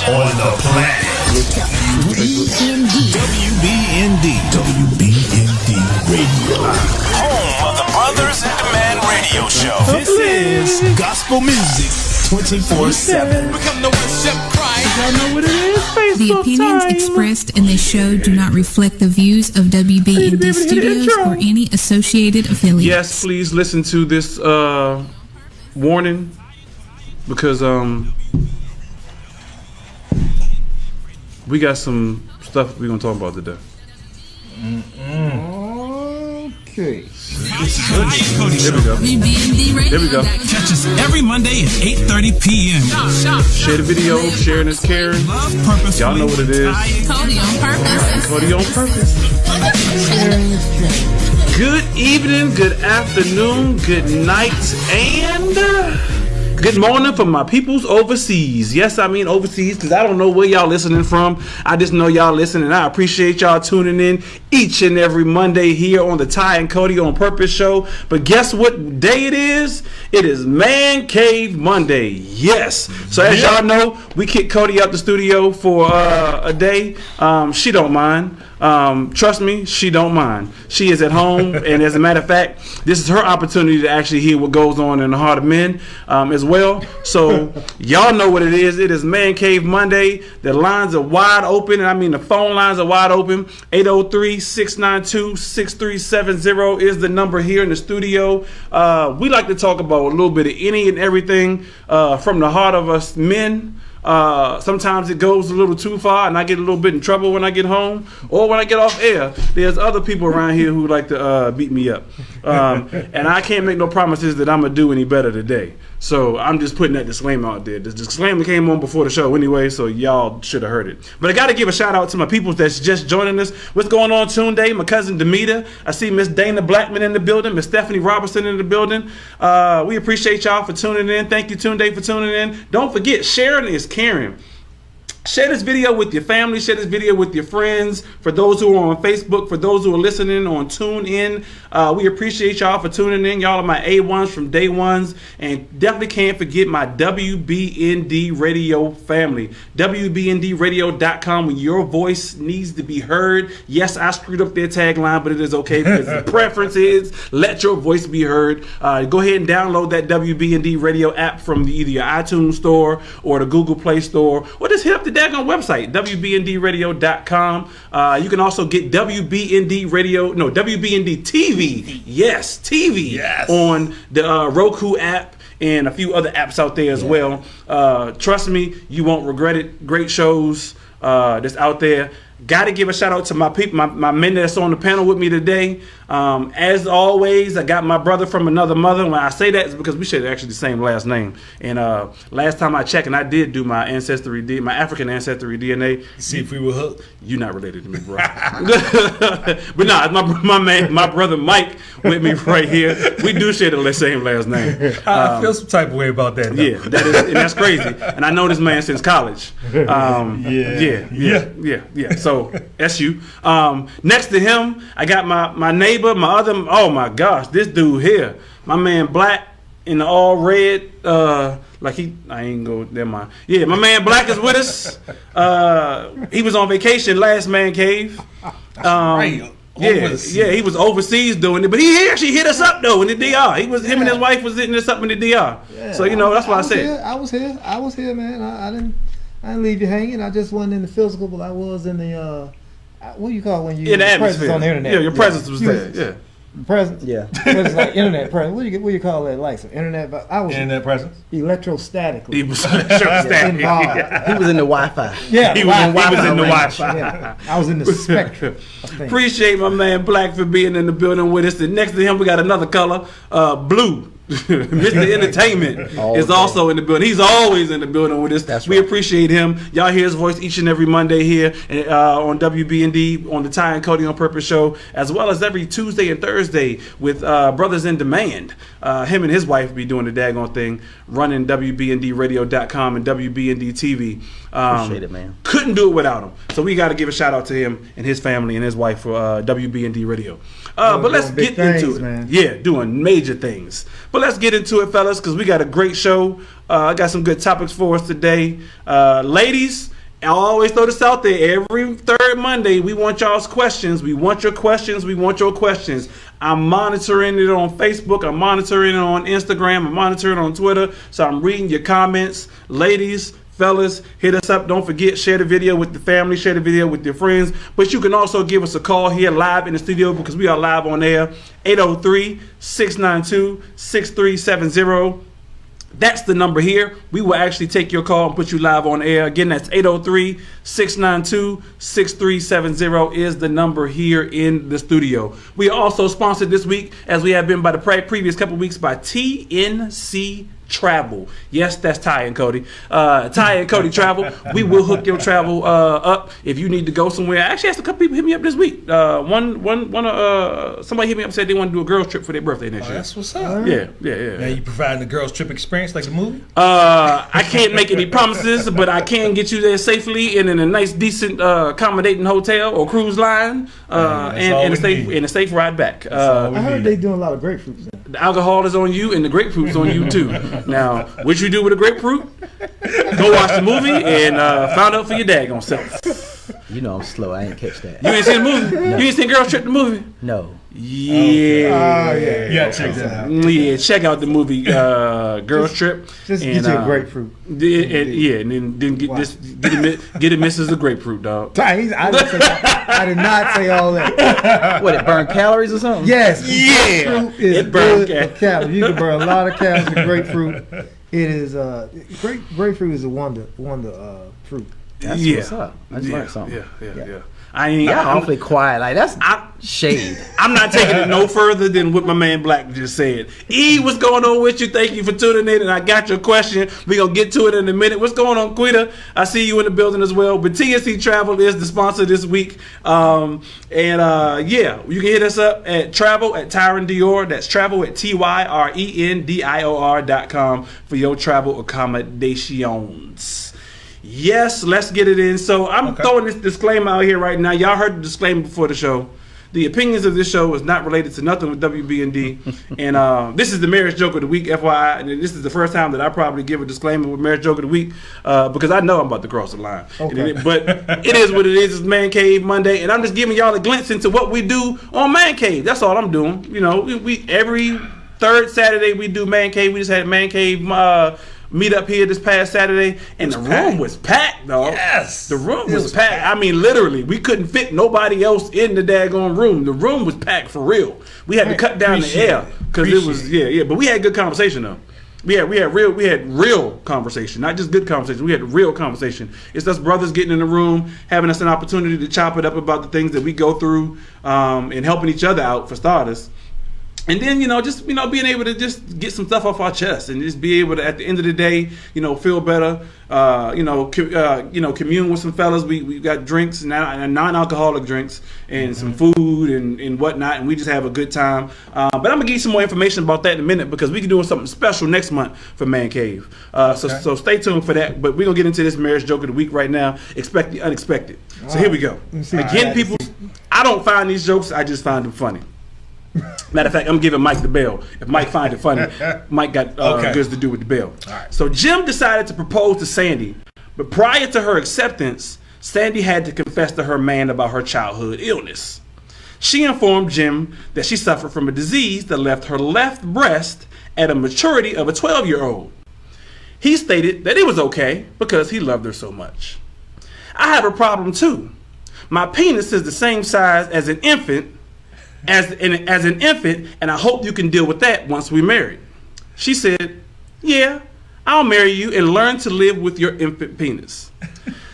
on the planet. WBND Radio. Home of the Brothers in Demand Radio Show. This is gospel music 24/7. Become the worship cry. Y'all know what it is? The opinions expressed in this show do not reflect the views of WBND Studios or any associated affiliates. Yes, please listen to this warning because we got some stuff we're gonna talk about today. Okay. Here we go. Here we go. Catch us every Monday at 8:30 p.m. Share the video. Sharing is caring. Y'all know what it is. Cody on purpose. Cody on purpose. Good evening, good afternoon, good night, and good morning for my peoples overseas. Yes, I mean overseas because I don't know where y'all listening from. I just know y'all listening. I appreciate y'all tuning in each and every Monday here on the Ty and Cody on Purpose show. But guess what day it is? It is Man Cave Monday. Yes. So as y'all know, we kicked Cody out the studio for a day. She don't mind. Trust me, she don't mind. She is at home, and as a matter of fact, this is her opportunity to actually hear what goes on in the heart of men as well. So y'all know what it is. It is Man Cave Monday. The lines are wide open, and I mean the phone lines are wide open. 803-692-6370 is the number here in the studio. We like to talk about a little bit of any and everything from the heart of us men. Sometimes it goes a little too far and I get a little bit in trouble when I get home or when I get off air. There's other people around here who like to beat me up. And I can't make no promises that I'm going to do any better today. So I'm just putting that disclaimer out there. The disclaimer came on before the show anyway, so y'all should have heard it. But I got to give a shout out to my people that's just joining us. What's going on Tuesday? My cousin Demeter. I see Miss Dana Blackman in the building. Miss Stephanie Robertson in the building. We appreciate y'all for tuning in. Thank you, Tunde, for tuning in. Don't forget, sharing is caring. Share this video with your family. Share this video with your friends. For those who are on Facebook, for those who are listening on TuneIn, we appreciate y'all for tuning in. Y'all are my A1s from day ones. And definitely can't forget my WBND Radio family. WBNDradio.com when your voice needs to be heard. Yes, I screwed up their tagline, but it is okay because the preference is let your voice be heard. Go ahead and download that WBND Radio app from either your iTunes store or the Google Play Store, or just hit up the daggone website, WBNDradio.com. You can also get WBND TV. Yes, TV. Yes. On the Roku app and a few other apps out there as well. Trust me, you won't regret it. Great shows that's out there. Got to give a shout out to my people, my men that's on the panel with me today. As always, I got my brother from another mother. When I say that, it's because we share actually the same last name. And last time I checked, and I did do my ancestry, my African ancestry DNA. See if we were hooked. You're not related to me, bro. But nah, my brother Mike with me right here. We do share the same last name. I feel some type of way about that. Though. Yeah, and that's crazy. And I know this man since college. Yeah. So that's you. Next to him, I got my neighbor, oh my gosh, this dude here, my man Black in the all red, I ain't go, never mind. Yeah, my man Black is with us. He was on vacation last Man Cave. Right. Yeah, he was overseas doing it, but he actually hit us up though in the DR. Him and his wife was hitting us up in the DR. Yeah, so that's why I said. I was here, man. I didn't leave you hanging. I just wasn't in the physical, but I was in the what do you call it when you in the atmosphere on the internet? Yeah, your presence was there. Yeah. Presence? Yeah. It's like internet presence. What do you call that? Like some internet? I was internet presence? Electrostatically. He was electrostatic. Yeah. He was in the Wi-Fi. Yeah. He was in the Wi-Fi. Yeah. I was in the spectrum. Appreciate my man Black for being in the building with us. And next to him, we got another color, blue. Mr. Entertainment is also in the building. He's always in the building with us. That's we right. appreciate him. Y'all hear his voice each and every Monday here on WBND on the Ty and Cody on Purpose show, as well as every Tuesday and Thursday with Brothers in Demand. Him and his wife be doing the daggone thing, running WBNDradio.com and WBND TV. Appreciate it, man. Couldn't do it without him. So we got to give a shout out to him and his family and his wife for WBND Radio. But let's get into it. Man. Yeah, doing major things. But let's get into it, fellas, because we got a great show. I got some good topics for us today. Ladies, I always throw this out there. Every third Monday, we want y'all's questions. We want your questions. We want your questions. I'm monitoring it on Facebook. I'm monitoring it on Instagram. I'm monitoring it on Twitter. So I'm reading your comments. Ladies, fellas, hit us up. Don't forget, share the video with the family. Share the video with your friends. But you can also give us a call here live in the studio because we are live on air. 803-692-6370. That's the number here. We will actually take your call and put you live on air. Again, that's 803-692-6370 is the number here in the studio. We are also sponsored this week, as we have been by the previous couple weeks, by TNC Travel. Yes, that's Ty and Cody. Ty and Cody Travel. We will hook your travel up if you need to go somewhere. I actually had a couple people hit me up this week. Somebody hit me up and said they want to do a girls trip for their birthday next year. That's what's up. Yeah. Now you providing the girls trip experience like the movie? I can't make any promises, but I can get you there safely and in a nice, decent, accommodating hotel or cruise line, and a safe ride back. I heard they doing a lot of grapefruits. The alcohol is on you, and the grapefruit's on you too. Now, what you do with a grapefruit? Go watch the movie and find out for your daggone self. You know I'm slow. I ain't catch that. You ain't seen the movie? No. You ain't seen Girls Trip the movie? No. Yeah. Yeah, check that out. Yeah, check out the movie Girls Trip. Just get you a grapefruit. And then get a missus of grapefruit, dog. I did not say all that. What, it burn calories or something? Yes. Yeah. Grapefruit is good for calories. You can burn a lot of calories with grapefruit. It is grapefruit is a wonder fruit. That's what's up. I just learned something. Yeah. I'm awfully quiet. Like that's shade. I'm not taking it no further than what my man Black just said. E, what's going on with you? Thank you for tuning in, and I got your question. We're going to get to it in a minute. What's going on, Quita? I see you in the building as well. But TNC Travel is the sponsor this week. You can hit us up at travel@Tyron That's travel@TYRENDIOR.com for your travel accommodations. Yes, let's get it in. So I'm throwing this disclaimer out here right now. Y'all heard the disclaimer before the show. The opinions of this show is not related to nothing with WB&D. And this is the Marriage Joke of the Week, FYI. And this is the first time that I probably give a disclaimer with Marriage Joke of the Week because I know I'm about to cross the line. Okay. But it is what it is. It's Man Cave Monday. And I'm just giving y'all a glimpse into what we do on Man Cave. That's all I'm doing. You know, we every third Saturday we do Man Cave. We just had Man Cave meet up here this past Saturday, and the room was packed, dog. Yes. The room was packed. I mean, literally, we couldn't fit nobody else in the daggone room. The room was packed for real. We had to cut down the air because it was but we had good conversation though. We had real conversation, not just good conversation. We had real conversation. It's us brothers getting in the room, having us an opportunity to chop it up about the things that we go through, and helping each other out for starters. And then, just, being able to just get some stuff off our chest and just be able to, at the end of the day, feel better, commune with some fellas. We got drinks, non-alcoholic drinks, and some food and whatnot, and we just have a good time. But I'm going to give you some more information about that in a minute because we're doing something special next month for Man Cave. So stay tuned for that. But we're going to get into this Marriage Joke of the Week right now. Expect the unexpected. So here we go. Again, people, I don't find these jokes. I just find them funny. Matter of fact, I'm giving Mike the bell. If Mike finds it funny, Mike got goods to do with the bell. Right. So Jim decided to propose to Sandy, but prior to her acceptance, Sandy had to confess to her man about her childhood illness. She informed Jim that she suffered from a disease that left her left breast at a maturity of a 12-year-old. He stated that it was okay because he loved her so much. I have a problem too. My penis is the same size as an infant, as an infant, and I hope you can deal with that once we're married. She said, yeah, I'll marry you and learn to live with your infant penis.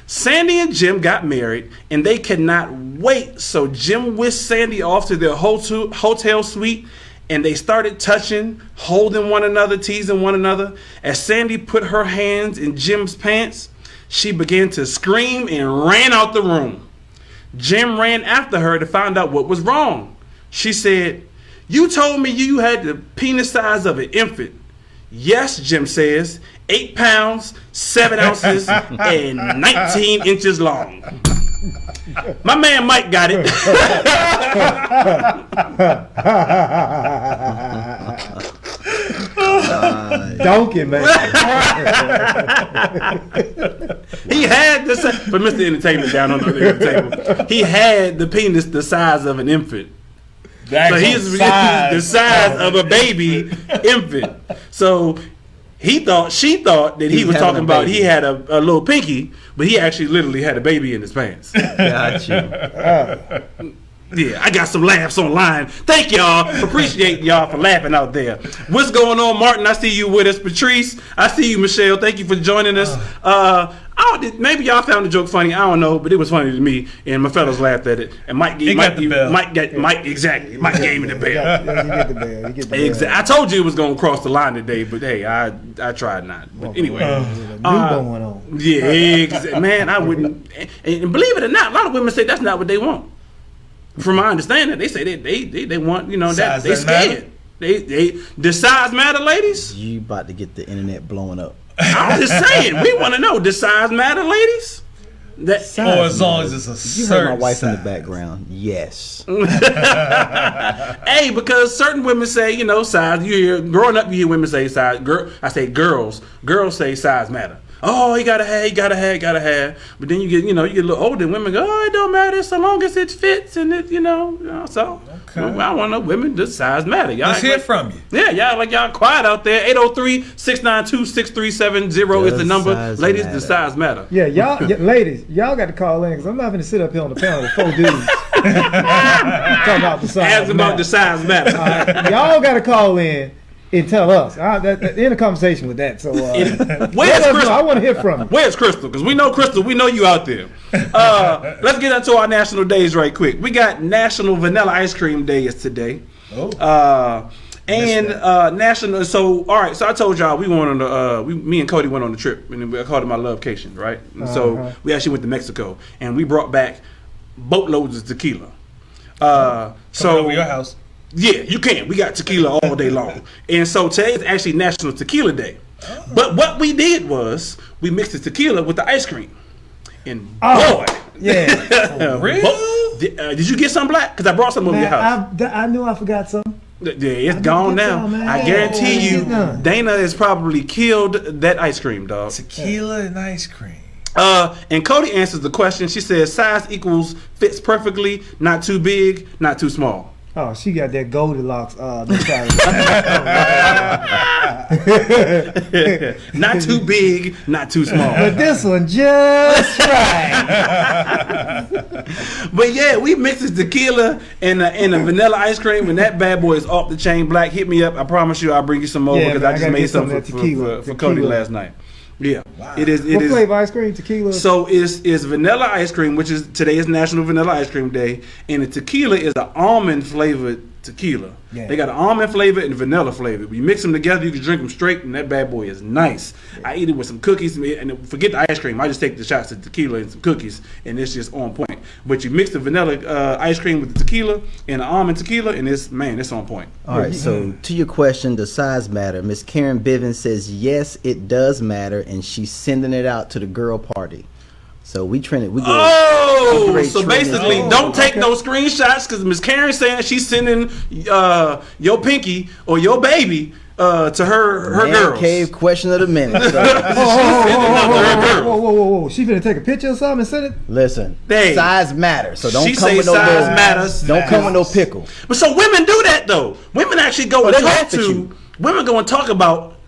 Sandy and Jim got married, and they could not wait, so Jim whisked Sandy off to their hotel suite, and they started touching, holding one another, teasing one another. As Sandy put her hands in Jim's pants, she began to scream and ran out the room. Jim ran after her to find out what was wrong. She said, you told me you had the penis size of an infant. Yes, Jim says, 8 pounds, 7 ounces, and 19 inches long. My man Mike got it. donkey, man. He had the for Mr. Entertainment down on the table. He had the penis the size of an infant. So he's the size of a baby infant. So she thought that he was talking about he had a little pinky, but he actually literally had a baby in his pants. Got you. Yeah, I got some laughs online. Thank y'all. Appreciate y'all for laughing out there. What's going on, Martin? I see you with us. Patrice, I see you, Michelle. Thank you for joining us. Maybe y'all found the joke funny. I don't know, but it was funny to me, and my fellas laughed at it. And Mike gave me the bell. Mike gave me the bell. Yeah, you get the bell. You get the bell. Exactly. I told you it was gonna cross the line today, but hey, I tried not. But anyway, new going on. Yeah, man, I wouldn't. And believe it or not, a lot of women say that's not what they want. From my understanding, they say they want, that they scared. Does size matter, ladies? You about to get the internet blowing up. I'm just saying, we want to know, does size matter, ladies? As long as it's a You certain heard my wife size. in the background. Yes. Hey, because certain women say, size. You hear growing up, you hear women say size. I say girls. Girls say size matter. Oh, you gotta have. But then you get a little older, and women go, oh, it don't matter so long as it fits, and it, so. Okay. Well, I want to know, women, does size matter? Y'all Let's hear from you. Yeah, y'all quiet out there. 803-692-6370 is the number. Ladies, does size matter? Yeah, ladies, y'all got to call in because I'm not going to sit up here on the panel with 4 dudes talking about the size. Ask about the size matter. Y'all got to call in and tell us. In a conversation with that. So Where's Crystal? I want to hear from you. Where's Crystal? Because we know Crystal. We know you out there. Let's get into our national days right quick. We got National Vanilla Ice Cream Day is today. National. So all right. So I told y'all we went on me and Cody went on the trip, and I called it my lovecation, right? And so we actually went to Mexico, and we brought back boatloads of tequila. So over your house. Yeah, you can. We got tequila all day long. And so today is actually National Tequila Day. But what we did was we mixed the tequila with the ice cream. And boy. Yeah. Real? Did you get some, Black? Because I brought some over your house. I knew I forgot some. Yeah, it's gone now. I guarantee you, Dana has probably killed that ice cream, dog. Tequila and ice cream. And Cody answers the question. She says size equals fits perfectly, not too big, not too small. Oh, she got that Goldilocks. Not too big, not too small. But this one just right. But yeah, we mixed the tequila and a vanilla ice cream. When that bad boy is off the chain, Black, hit me up. I promise you I'll bring you some more because I just made something for Cody last night. Yeah, wow. It is. What flavor ice cream? Tequila. So is vanilla ice cream, which is today is National Vanilla Ice Cream Day, and the tequila is an almond flavored tequila. Yeah. They got an almond flavor and vanilla flavor. When you mix them together, you can drink them straight, and that bad boy is nice. Yeah. I eat it with some cookies, and forget the ice cream. I just take the shots of tequila and some cookies, and it's just on point. But you mix the vanilla ice cream with the tequila and the almond tequila, and it's on point. All right, so to your question, does size matter? Miss Karen Bivens says, yes, it does matter, and she's sending it out to the girl party. So we trend it. So basically, don't take those screenshots because Miss Karen saying she's sending your pinky or your baby to her girls. Cave question of the minute. Whoa. She finna take a picture or something and send it? Listen, size matters. So don't she come with no size matters. Don't come with no pickle. But so women do that though. Women actually go and talk to. Women go and talk about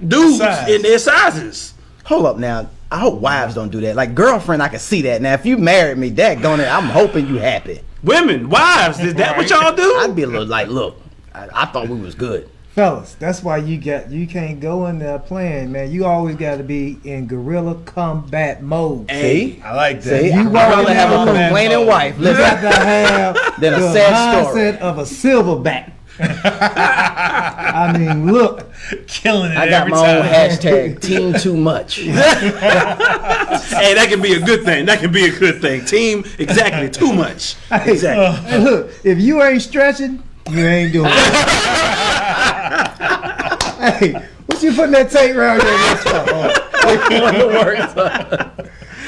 dudes in their sizes. Hold up now. I hope wives don't do that. Like girlfriend, I can see that. Now, if you married me, I'm hoping you happy. Women, wives, is that what y'all do? I'd be a little like, look, I thought we was good. Fellas, that's why you can't go in there playing, man. You always got to be in guerrilla combat mode. See? I like that. See? I'd rather have a complaining wife. You got to have than a sad story. Mindset of a silverback. I mean, look. Killing it I got every my own time. hashtag team too much. Hey, that can be a good thing. Team, exactly, too much. Exactly. Hey, look, if you ain't stretching, you ain't doing it. Hey, what you putting that tape around your wrist for?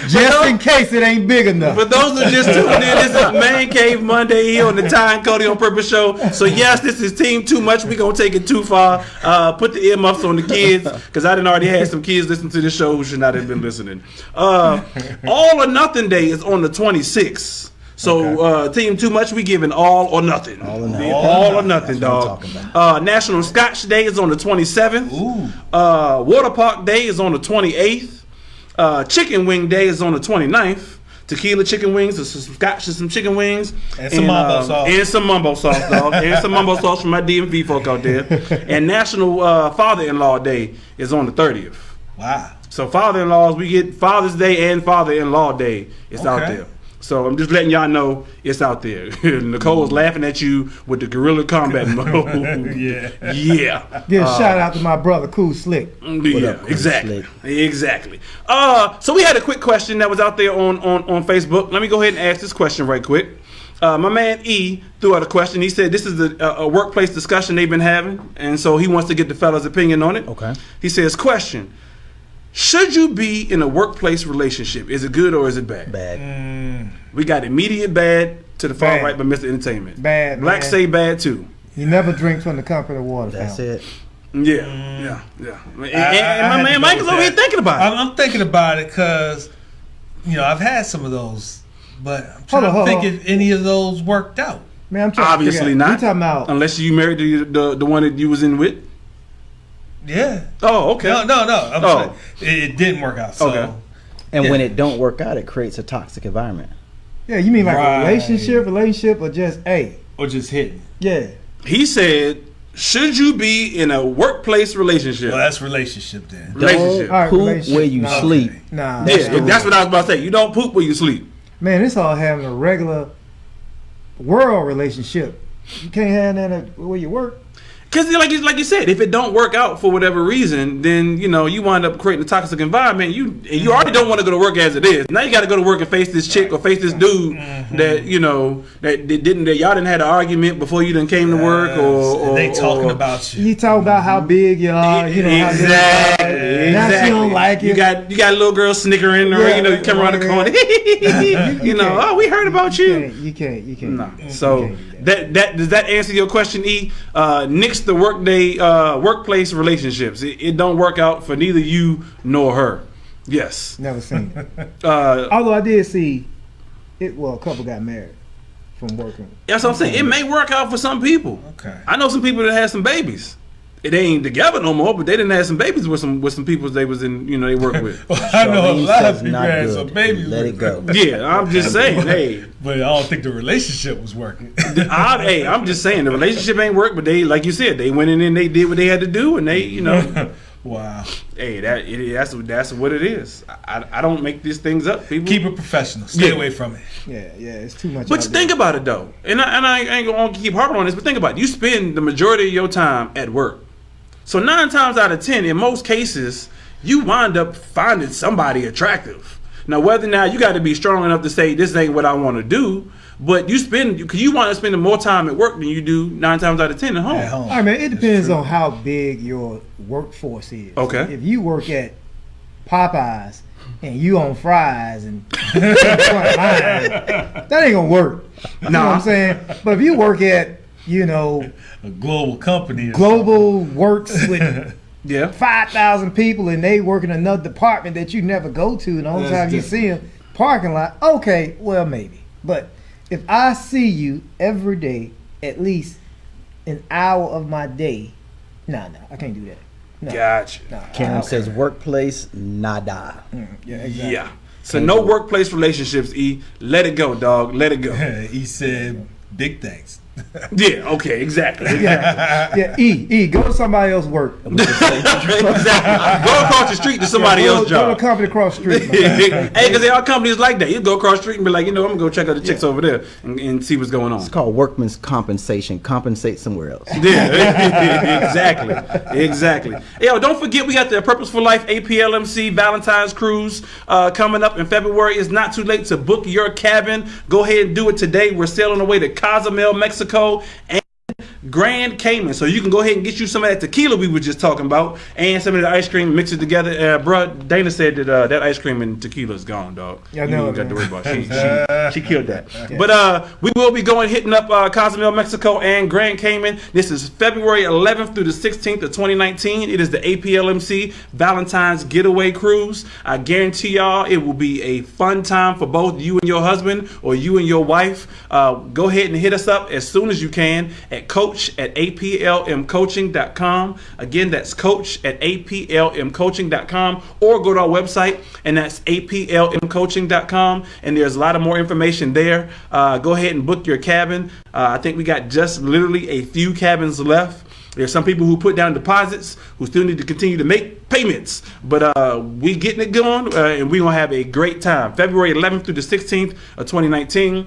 Just in case it ain't big enough. For those who just tuned in, this is Man Cave Monday here on the Ty and Cody on Purpose show. So yes, this is Team Too Much. We gonna take it too far. Put the earmuffs on the kids because I done already had some kids listen to this show who should not have been listening. All or Nothing Day is on the 26th. So Team Too Much, we giving all or nothing. All or nothing, dog. National Scotch Day is on the 27th. Water Park Day is on the 28th. Chicken Wing Day is on the 29th. Tequila chicken wings, some scotch and some chicken wings. And some mumbo sauce. And some mumbo sauce, dog. And some mumbo sauce from my DMV folk out there. And National Father-in-Law Day is on the 30th. Wow. So father-in-laws, we get Father's Day and Father-in-law Day. It's out there. So I'm just letting y'all know it's out there. Nicole's laughing at you with the guerrilla combat mode. Yeah. Give a shout out to my brother, Cool Slick. Yeah, exactly. So we had a quick question that was out there on Facebook. Let me go ahead and ask this question right quick. My man E threw out a question. He said this is a workplace discussion they've been having, and so he wants to get the fella's opinion on it. Okay. He says, question: should you be in a workplace relationship? Is it good or is it bad? Bad. We got immediate bad to the far Bad. right by Mr. Entertainment. Bad, Blacks man. say bad too. You never drink from the company water That's fountain. it. Yeah. And my man Mike is over here thinking about it. I'm thinking about it because, I've had some of those, but I'm trying to think if any of those worked out. Man, I'm trying to Obviously figure out, not. You talking about Unless you married the one that you was in with. Yeah. Oh, okay. No. I'm saying it didn't work out. So, Okay. And when it don't work out, it creates a toxic environment. Yeah, you mean like Right. a relationship, or just or just hitting. Yeah. He said, should you be in a workplace relationship? Well, that's relationship then. Relationship. All right, Poop relationship. where you Nah. sleep. Nah, That's what I was about to say. You don't poop where you sleep. man, it's all having a regular world relationship. You can't have that where you work. Because like you said, if it don't work out for whatever reason, then you wind up creating a toxic environment. You already don't want to go to work as it is. Now you got to go to work and face this chick or face this dude that that y'all didn't had an argument before you done came to work or they talking about you. You talk about how big you are. Exactly. Now she don't like You it. got a little girl snickering, or Yeah, you come around the corner. can't. We heard about you. You can't. No. You So can't do that. that does that answer your question, E? Nix the workplace relationships. It don't work out for neither you nor her. Yes. Never seen it. Uh, Although I did see it. Well, a couple got married from working. that's what I'm saying. It may work out for some people. Okay. I know some people that had some babies. They ain't together no more, but they didn't have some babies with some people they was in they work with. I know a Charlene lot says of people not had good. some babies. Let it go. Yeah, I'm just saying. Hey, But I don't think the relationship was working. I'm just saying the relationship ain't work, but they, like you said, they went in and they did what they had to do, and they, Wow. hey, that's what it is. I don't make these things up. People Keep it professional. Stay Yeah. away from it. Yeah, it's too much. But out you think there. about it though, and I ain't gonna keep harping on this, but think about it. You spend the majority of your time at work, so 9 times out of 10, in most cases, you wind up finding somebody attractive. Now, whether now you got to be strong enough to say this ain't what I want to do, but you want to spend more time at work than you do 9 times out of 10 at home. At home. All right, man. It depends on how big your workforce is. Okay. If you work at Popeyes and you on fries and front line, that ain't gonna work. You know what I'm saying? But if you work at, A global company. or Global Works with Yeah. 5,000 people and they work in another department that you never go to, and the only That's time you see them parking lot, okay, well maybe. But if I see you every day, at least an hour of my day, no, I can't do that. No, Gotcha. no, Karen okay. says workplace, nada. Yeah, exactly. Yeah. So no workplace relationships, E. Let it go, dog. Let it go. He said, big thanks. Yeah. Okay. Exactly. Yeah. E, go to somebody else's work. Exactly. Go across the street to somebody else's Go to a job. company across the street. Hey, because there are companies like that. You go across the street and be like, I'm gonna go check out the chicks over there and see what's going on. It's called workman's compensation. Compensate somewhere else. Yeah, exactly. Yo, don't forget we got the Purposeful Life APLMC Valentine's Cruise coming up in February. It's not too late to book your cabin. Go ahead and do it today. We're sailing away to Cozumel, Mexico, and Grand Cayman. So you can go ahead and get you some of that tequila we were just talking about, and some of the ice cream, mix it together. Bruh, Dana said that that ice cream and tequila is gone, dog. Yeah, you no, ain't got to worry about it. She killed that. Yeah. But we will be hitting up Cozumel, Mexico, and Grand Cayman. This is February 11th through the 16th of 2019. It is the APLMC Valentine's Getaway Cruise. I guarantee y'all it will be a fun time for both you and your husband or you and your wife. Go ahead and hit us up as soon as you can at coach@aplmcoaching.com. Again, that's coach@aplmcoaching.com, or go to our website, and that's aplmcoaching.com, and there's a lot of more information there. Go ahead and book your cabin. I think we got just literally a few cabins left. There's some people who put down deposits who still need to continue to make payments, but we getting it going, and we're going to have a great time. February 11th through the 16th of 2019.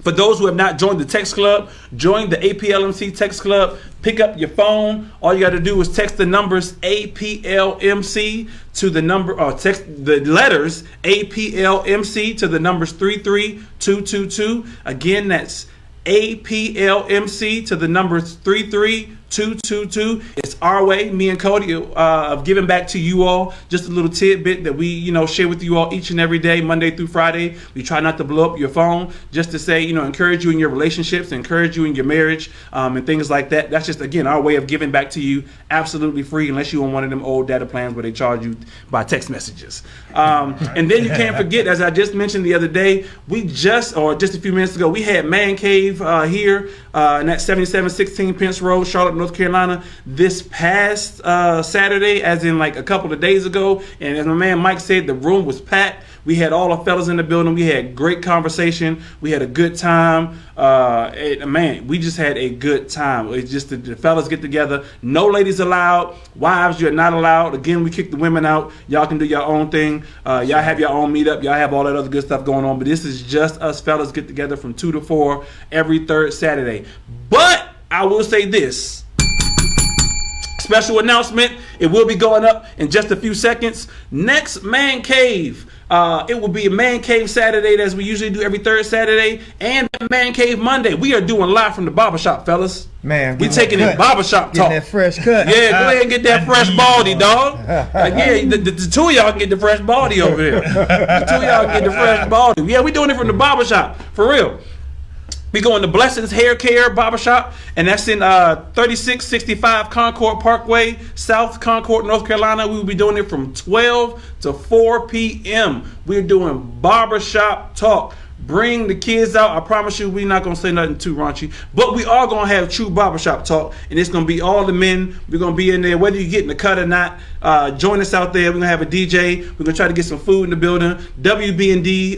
For those who have not joined the text club, join the APLMC text club. Pick up your phone. All you got to do is text the numbers APLMC to the number, or text the letters APLMC to the numbers 33222. Again, that's APLMC to the numbers 33222. It's our way, me and Cody, of giving back to you all just a little tidbit that we, share with you all each and every day, Monday through Friday. We try not to blow up your phone, just to say, encourage you in your relationships, encourage you in your marriage, and things like that. That's just, again, our way of giving back to you, absolutely free, unless you're on one of them old data plans where they charge you by text messages. And then you can't forget, as I just mentioned the other day, just a few minutes ago, we had Man Cave here, and that's 7716 Pence Road, Charlotte, North Carolina, this past Saturday, as in like a couple of days ago. And as my man Mike said, the room was packed. We had all the fellas in the building. We had great conversation. We had a good time. Man, we just had a good time. It's just the fellas get together. No ladies allowed. Wives, you're not allowed. Again, we kick the women out. Y'all can do your own thing. Y'all have your own meetup. Y'all have all that other good stuff going on. But this is just us fellas get together from 2 to 4 every third Saturday. But I will say this. Special announcement. It will be going up in just a few seconds. Next Man Cave. It will be a Man Cave Saturday, as we usually do every third Saturday, and Man Cave Monday. We are doing live from the barbershop, fellas. Man, we taking it barbershop talk. Get that fresh cut. Yeah, go ahead and get that fresh baldy, dog. The two of y'all can get the fresh baldy over here. The two of y'all can get the fresh baldy. Yeah, we doing it from the barbershop, for real. We going to Blessings Hair Care Barbershop, and that's in 3665 Concord Parkway, South Concord, North Carolina. We will be doing it from 12 to 4 p.m. We're doing barbershop talk. Bring the kids out. I promise you we're not going to say nothing too raunchy, but we are going to have true barbershop talk, and it's going to be all the men. We're going to be in there, whether you get in the cut or not. Join us out there. We're going to have a DJ. We're going to try to get some food in the building. WB&D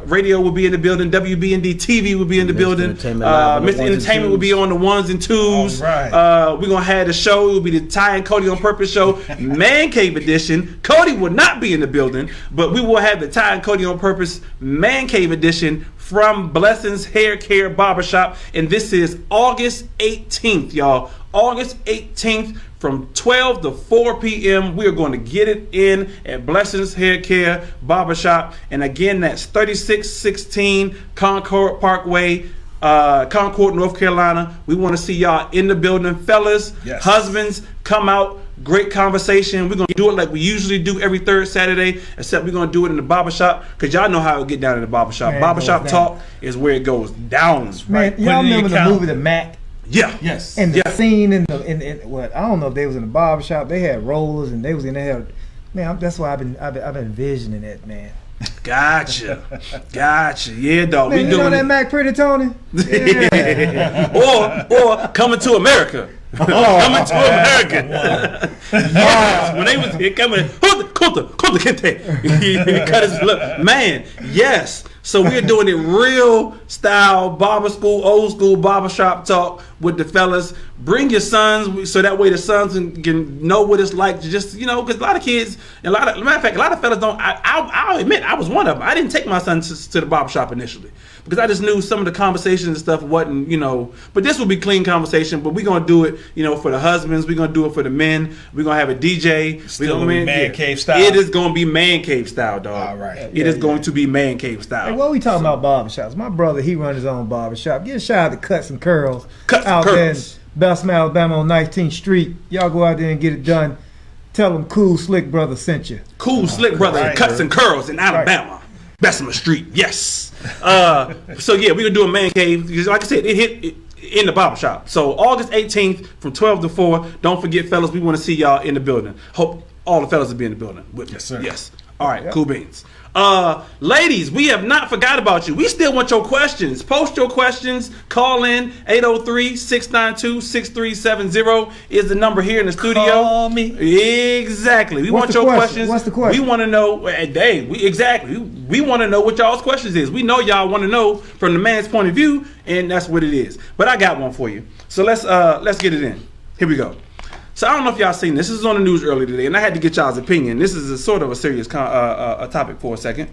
radio will be in the building. WB&D TV will be in the building. Mr. Entertainment will be on the ones and twos. All right. We're going to have the show. It will be the Ty and Cody on Purpose show, Man Cave edition. Cody will not be in the building, but we will have the Ty and Cody on Purpose Man Cave edition from Blessings Hair Care Barbershop, and this is August 18th, y'all. August 18th from 12 to 4 p.m. We are going to get it in at Blessings Hair Care Barbershop, and again, that's 3616 Concord Parkway, Concord, North Carolina. We want to see y'all in the building, fellas. Yes. Husbands, come out. Great conversation. We're going to do it like we usually do every third Saturday, except we're going to do it in the barbershop, because y'all know how it get down in the barbershop. Man, barbershop talk is where it goes down. Man, right? Y'all remember the movie The Mac? Yeah. Yes. And the scene in what, I don't know if they was in the barbershop. They had rollers and they was in there. Man, that's why I've been envisioning it, man. Gotcha. Yeah, dog. Man, we you doing know that it. Mac Pretty Tony? Yeah. or Coming to America. Coming to America. Yes. When they was here coming, he cut his blood. Man, yes. So we're doing it real style barber school, old school barbershop talk with the fellas. Bring your sons, so that way the sons can know what it's like to just, because a lot of kids, matter of fact, a lot of fellas don't. I'll admit, I was one of them. I didn't take my son to the barbershop initially, because I just knew some of the conversations and stuff wasn't, but this will be clean conversation. But we're gonna do it, for the husbands. We're gonna do it for the men. We're gonna have a DJ. Still Man Cave style. It is gonna be Man Cave style, dog. All right. It is going to be Man Cave style. Hey, what we talking about barbershops? My brother, he runs his own barbershop. Get a shout out to Cuts and Curls. Cuts and out Curls. Belsom, Alabama on 19th Street. Y'all go out there and get it done. Tell them Cool Slick Brother sent you. Cool Slick Brother cuts and curls in Alabama. Bessemer Street, yes. So yeah, we're gonna do a man cave. Like I said, it hit in the barber shop. So August 18th from 12 to 4. Don't forget, fellas, we want to see y'all in the building. Hope all the fellas will be in the building with me. Yes, sir. Yes. All right, cool beans. Ladies, we have not forgot about you. We still want your questions. Post your questions. Call in 803-692-6370 is the number here in the studio. Call me. Exactly. We want your questions. What's the question? We want to know. We want to know what y'all's questions is. We know y'all want to know from the man's point of view, and that's what it is. But I got one for you. So let's get it in. Here we go. So I don't know if y'all seen this. This is on the news earlier today, and I had to get y'all's opinion. This is a sort of a serious topic for a second.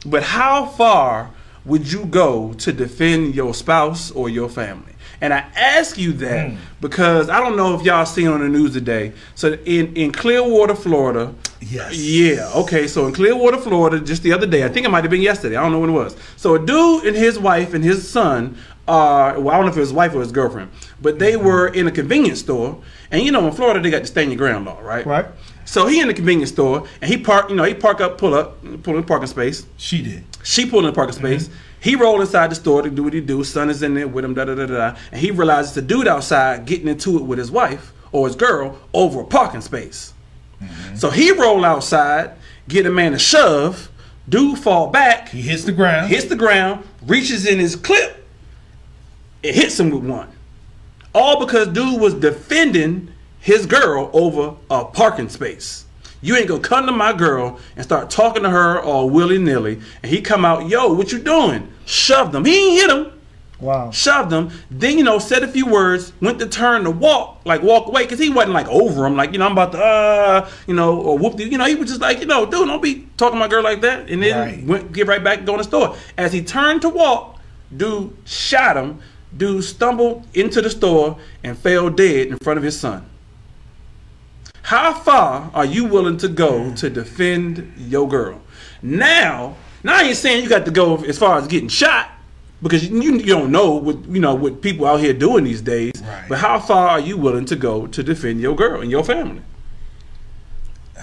But how far would you go to defend your spouse or your family? And I ask you that because I don't know if y'all seen on the news today. So in Clearwater, Florida. Yes. Yeah. Okay. So in Clearwater, Florida, just the other day, I think it might have been yesterday. I don't know when it was. So a dude and his wife and his son well, I don't know if it was his wife or his girlfriend, but they were in a convenience store. And you know, in Florida, they got the stand your ground law, right? Right. So he in the convenience store, and he pull in the parking space. She did. She pulled in the parking space. He rolled inside the store to do what he do. Son is in there with him, and he realizes the dude outside getting into it with his wife or his girl over a parking space. So he roll outside, get a man a shove. Dude fall back. He hits the ground. Reaches in his clip. It hits him with one. All because dude was defending his girl over a parking space. You ain't gonna come to my girl and start talking to her all willy-nilly. And he come out, yo, what you doing? Shoved him. He ain't hit him. Wow. Shoved him. Then, said a few words, went to turn to walk away, because he wasn't like over him, like, I'm about to, or whoop the, he was just like, dude, don't be talking to my girl like that. And then get right back and go in the store. As he turned to walk, dude shot him. Dude stumbled into the store and fell dead in front of his son. How far are you willing to go to defend your girl? Now I ain't saying you got to go as far as getting shot, because you don't know what people out here doing these days. Right. But how far are you willing to go to defend your girl and your family?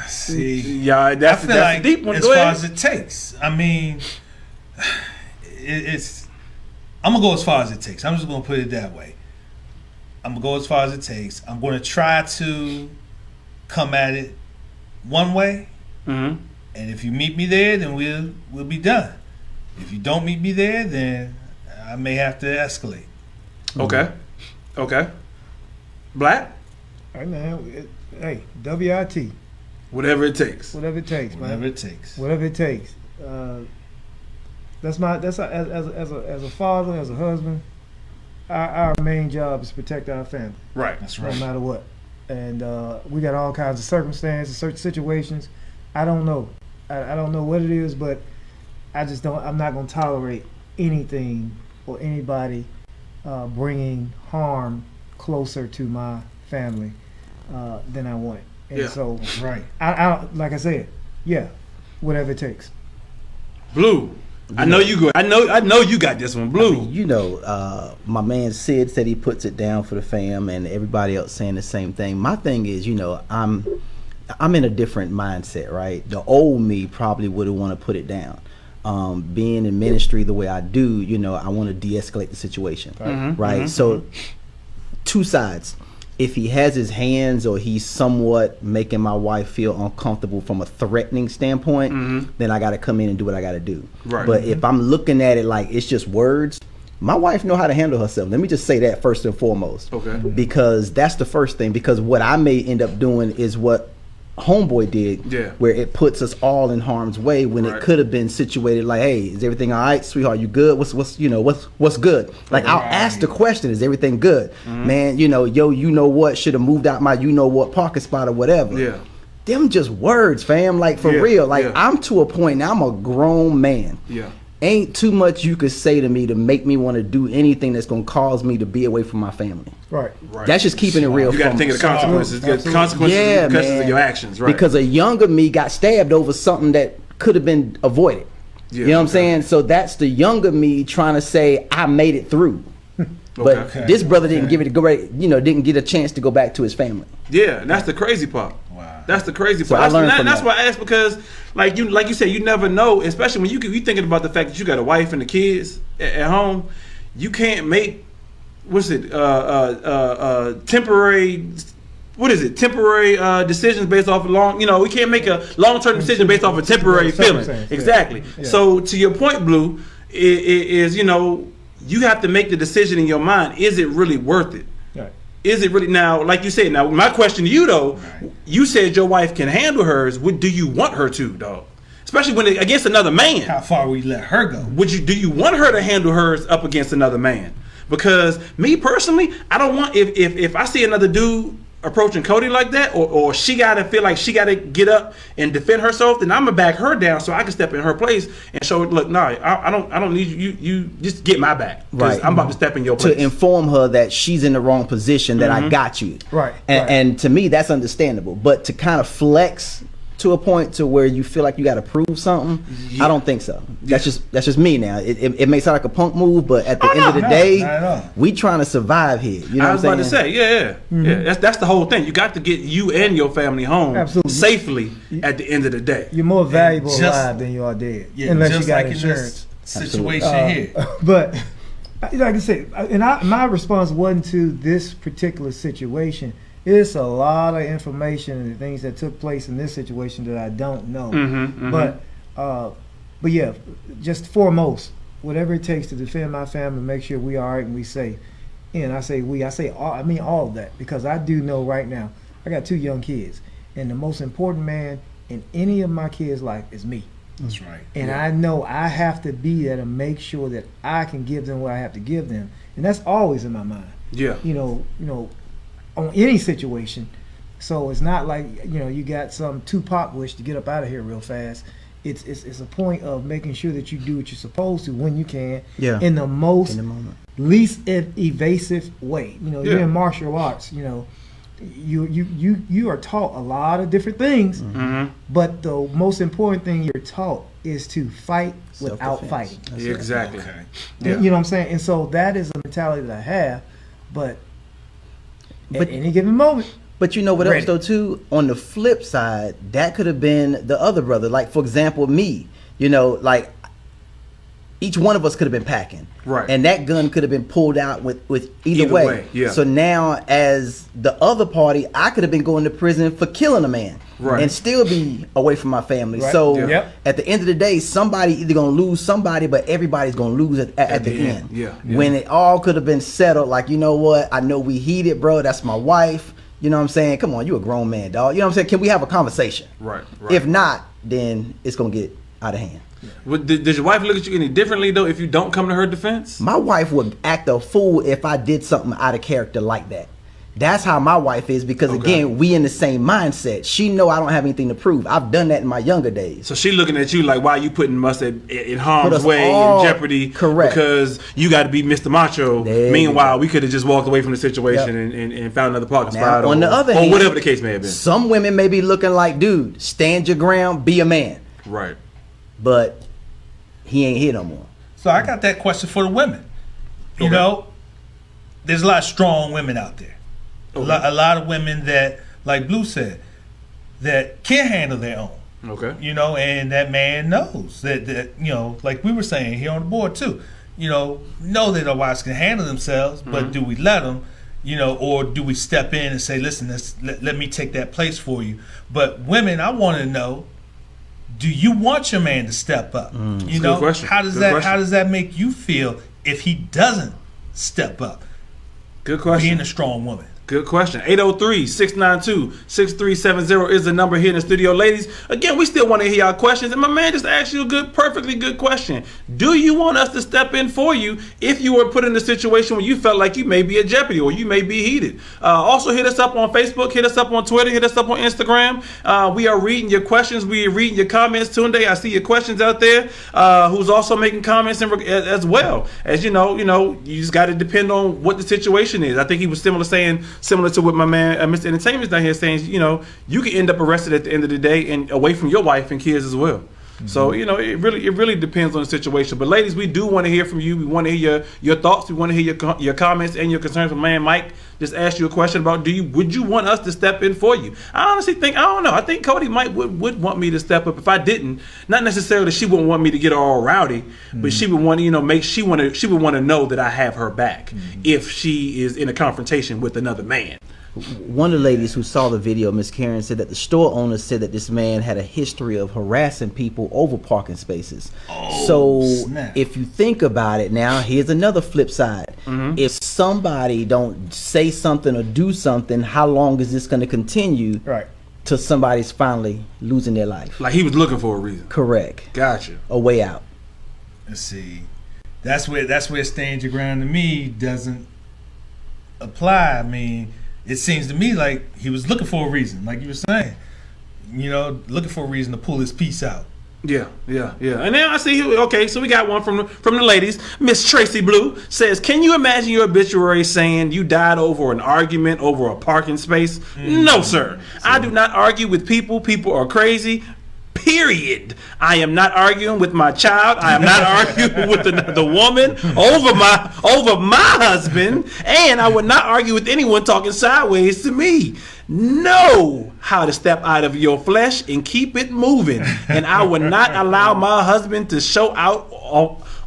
See, yeah, that's like a deep one. As far as it takes, I mean, I'm gonna go as far as it takes. I'm just gonna put it that way. I'm gonna go as far as it takes. I'm gonna try to come at it one way, and if you meet me there, then we'll be done. If you don't meet me there, then I may have to escalate. Okay. Black? Hey man, WIT. Whatever it takes. Whatever it takes, man. Whatever it takes. Whatever it takes. As a father, as a husband, our main job is to protect our family. Right. That's right. No matter what. And we got all kinds of circumstances, certain situations. I don't know. I don't know what it is, but I'm not going to tolerate anything or anybody bringing harm closer to my family than I want it. And so, right. I like I said, whatever it takes. Blue. I know you good. I know you got this one, Blue. I mean, my man Sid said he puts it down for the fam, and everybody else saying the same thing. My thing is, I'm in a different mindset, right? The old me probably wouldn't want to put it down. Being in ministry the way I do, I want to de-escalate the situation, right? So, two sides. If he has his hands or he's somewhat making my wife feel uncomfortable from a threatening standpoint, then I got to come in and do what I got to do. Right. But if I'm looking at it like it's just words, my wife know how to handle herself. Let me just say that first and foremost. Okay. Because that's the first thing. Because what I may end up doing is what Homeboy did, where it puts us all in harm's way when it could have been situated like, hey, is everything all right, sweetheart? You good? What's good? Like, I'll ask the question, is everything good? Man, you know what, should have moved out my parking spot or whatever. Yeah. Them just words, fam. Like, for real. Like, I'm to a point now, I'm a grown man. Yeah. Ain't too much you could say to me to make me want to do anything that's going to cause me to be away from my family. Right. That's just keeping it real. You got to think of the consequences. Consequences because of your actions, right? Because a younger me got stabbed over something that could have been avoided. You know what I'm saying? So that's the younger me trying to say I made it through. But this brother didn't give it didn't get a chance to go back to his family. Yeah, and that's the crazy part. Wow. That's the crazy So part. I learned from That's that. why I asked, because like you said, you never know, especially when you thinking about the fact that you got a wife and the kids at home. You can't make temporary. What is it? Temporary decisions based off of we can't make a long-term decision based off of temporary feelings. Exactly. Yeah. So to your point, Blue, is you have to make the decision in your mind. Is it really worth it? Right. Is it really, now, like you said, now my question to you though, you said your wife can handle hers. Do you want her to, dog? Especially when against another man. How far we let her go? Do you want her to handle hers up against another man? Because me personally, I don't want, if I see another dude approaching Cody like that, or she gotta feel like she gotta get up and defend herself, then I'm gonna back her down so I can step in her place and show her, look, I don't need you just get my back. Right. I'm about to step in your place. To inform her that she's in the wrong position, that I got you. Right. And to me, that's understandable. But to kind of flex to a point to where you feel like you got to prove something, I don't think so. That's just me now. It may sound like a punk move, but at the end of the day, we trying to survive here. You know I was what I'm about saying? to say, yeah. That's the whole thing. You got to get you and your family home safely at the end of the day. You're more valuable alive than you are dead, unless you got insurance. Situation here, but like I said, and my response wasn't to this particular situation. It's a lot of information and things that took place in this situation that I don't know. But yeah, just foremost, whatever it takes to defend my family, make sure we are right and we safe. And I say all of that, because I do know right now I got 2 young kids, and the most important man in any of my kids' life is me. That's right. And I know I have to be there to make sure that I can give them what I have to give them, and that's always in my mind. Yeah. You know, on any situation. So it's not like you got some Tupac wish to get up out of here real fast. It's a point of making sure that you do what you're supposed to when you can, in the most least evasive way. You're in martial arts. You are taught a lot of different things, but the most important thing you're taught is to fight without fighting. Exactly. Okay. You know what I'm saying? And so that is a mentality that I have, but at any given moment. But you know what else though too? On the flip side, that could have been the other brother. Like for example, me. Like each one of us could have been packing. Right. And that gun could have been pulled out with either way. Yeah. So now as the other party, I could have been going to prison for killing a man. Right. And still be away from my family. Right. So Yep. at the end of the day, somebody either gonna lose somebody, but everybody's gonna lose at the end. Yeah. When it all could have been settled, like, you know what, I know we heated, bro. That's my wife. You know what I'm saying? Come on, you a grown man, dog. You know what I'm saying? Can we have a conversation? Right. If not, then it's gonna get out of hand. Does your wife look at you any differently though if you don't come to her defense? My wife would act a fool if I did something out of character like that. That's how my wife is, because again, we in the same mindset. She know I don't have anything to prove. I've done that in my younger days. So she looking at you like, why you putting us in harm's us way, all- in jeopardy? Correct. Because you got to be Mr. Macho. There Meanwhile, we could have just walked away from the situation and found another parking spot, on the other or hand, whatever the case may have been. Some women may be looking like, dude, stand your ground, be a man. Right. But he ain't here no more. So I got that question for the women. You know, there's a lot of strong women out there. A lot of women that, like Blue said, that can handle their own. Okay. And that man knows that like we were saying here on the board too, know that our wives can handle themselves, but do we let them, or do we step in and say, listen, let me take that place for you? But women, I want to know, do you want your man to step up? Good question. How does that make you feel if he doesn't step up? Good question. Being a strong woman. Good question. 803-692-6370 is the number here in the studio. Ladies, again, we still want to hear y'all questions. And my man just asked you a perfectly good question. Do you want us to step in for you if you were put in a situation where you felt like you may be at jeopardy or you may be heated? Also, hit us up on Facebook, hit us up on Twitter, hit us up on Instagram. We are reading your questions. We are reading your comments. Tunde, I see your questions out there, who's also making comments as well. As you know, you just got to depend on what the situation is. I think he was similar to what my man Mr. Entertainment's down here saying, you can end up arrested at the end of the day and away from your wife and kids as well. So it really depends on the situation. But ladies, we do want to hear from you. We want to hear your thoughts. We want to hear your comments and your concerns. Man, Mike just asked you a question about would you want us to step in for you? I honestly think I don't know. I think Cody would want me to step up if I didn't. Not necessarily she wouldn't want me to get all rowdy, but she would want to she would want to know that I have her back if she is in a confrontation with another man. One of the ladies who saw the video, Miss Karen, said that the store owner said that this man had a history of harassing people over parking spaces. Snap. If you think about it now, here's another flip side. If somebody don't say something or do something, how long is this going to continue? Right. Till somebody's finally losing their life. Like he was looking for a reason. Correct. Gotcha. A way out. Let's see. That's where stand your ground to me doesn't apply. I mean, it seems to me like he was looking for a reason, like you were saying. Looking for a reason to pull his piece out. Yeah. And then I see, okay, so we got one from the ladies. Miss Tracy Blue says, can you imagine your obituary saying you died over an argument over a parking space? No, sir. I do not argue with people. People are crazy. Period. I am not arguing with my child. I am not arguing with the woman over my husband, and I would not argue with anyone talking sideways to me. Know how to step out of your flesh and keep it moving, and I would not allow my husband to show out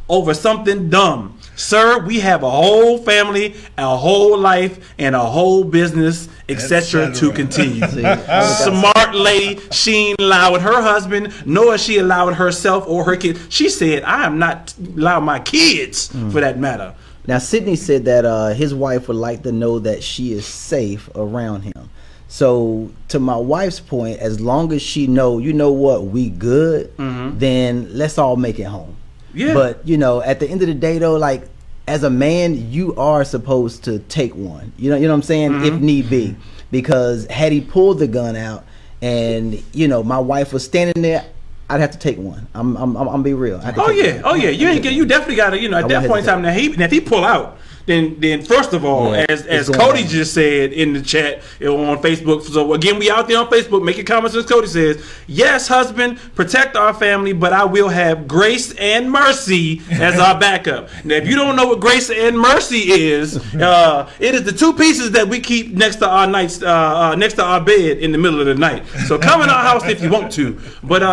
over something dumb. Sir, we have a whole family, a whole life, and a whole business, etc. to continue. Smart lady, she ain't allowing her husband, nor is she allowing herself or her kids. She said, I am not allowing my kids, for that matter. Now, Sydney said that his wife would like to know that she is safe around him. So, to my wife's point, as long as she you know what, we good, then let's all make it home. Yeah. But, at the end of the day, though, like, as a man, you are supposed to take one. You know what I'm saying? If need be. Because had he pulled the gun out and, my wife was standing there, I'd have to take one. I'm be real. Oh yeah. You definitely got to, at that point in time, now if he pull out, then first of all, as Cody just said in the chat on Facebook, so again, we out there on Facebook, make your comments as Cody says, yes, husband, protect our family, but I will have grace and mercy as our backup. Now, if you don't know what grace and mercy is, it is the two pieces that we keep next to our next to our bed in the middle of the night. So come in our house if you want to, but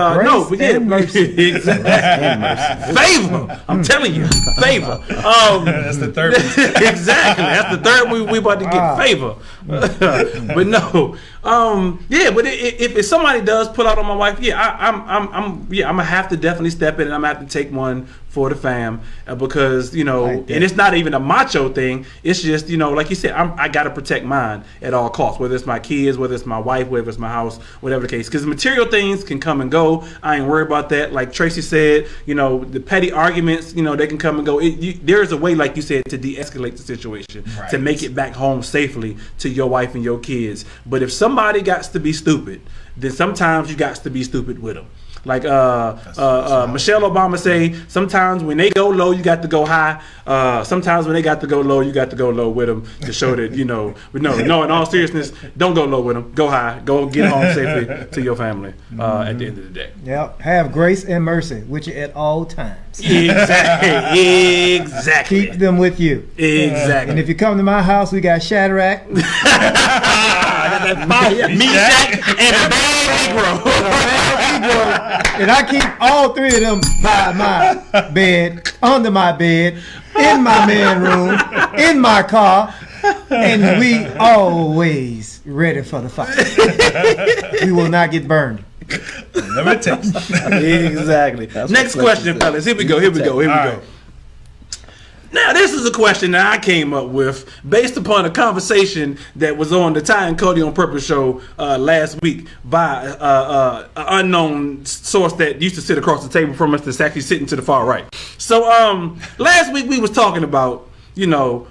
mercy. Exactly. Favor. I'm telling you, favor. That's the third piece. Exactly. That's the third we about to get favor. But no. But if somebody does pull out on my wife, I'm gonna have to definitely step in and I'm gonna have to take one for the fam because and it's not even a macho thing. It's just like you said, I gotta protect mine at all costs, whether it's my kids, whether it's my wife, whether it's my house, whatever the case. Because material things can come and go. I ain't worried about that. Like Tracy said, the petty arguments, they can come and go. There is a way, like you said, to de-escalate the situation, to make it back home safely to your wife and your kids. But if somebody got to be stupid, then sometimes you got to be stupid with them. Like Michelle Obama say, sometimes when they go low, you got to go high. Sometimes when they got to go low, you got to go low with them to show that But no. In all seriousness, don't go low with them. Go high. Go get home safely to your family. At the end of the day. Yep. Have grace and mercy with you at all times. Exactly. Keep them with you. Exactly. And if you come to my house, we got Shadrach. Meshach and a bad Negro. And I keep all three of them by my bed, under my bed, in my man room, in my car, and we always ready for the fight. We will not get burned. Exactly. Next question, fellas. Here we go. Now, this is a question that I came up with based upon a conversation that was on the Ty and Cody on Purpose show last week by an unknown source that used to sit across the table from us that's actually sitting to the far right. So last week we was talking about, I don't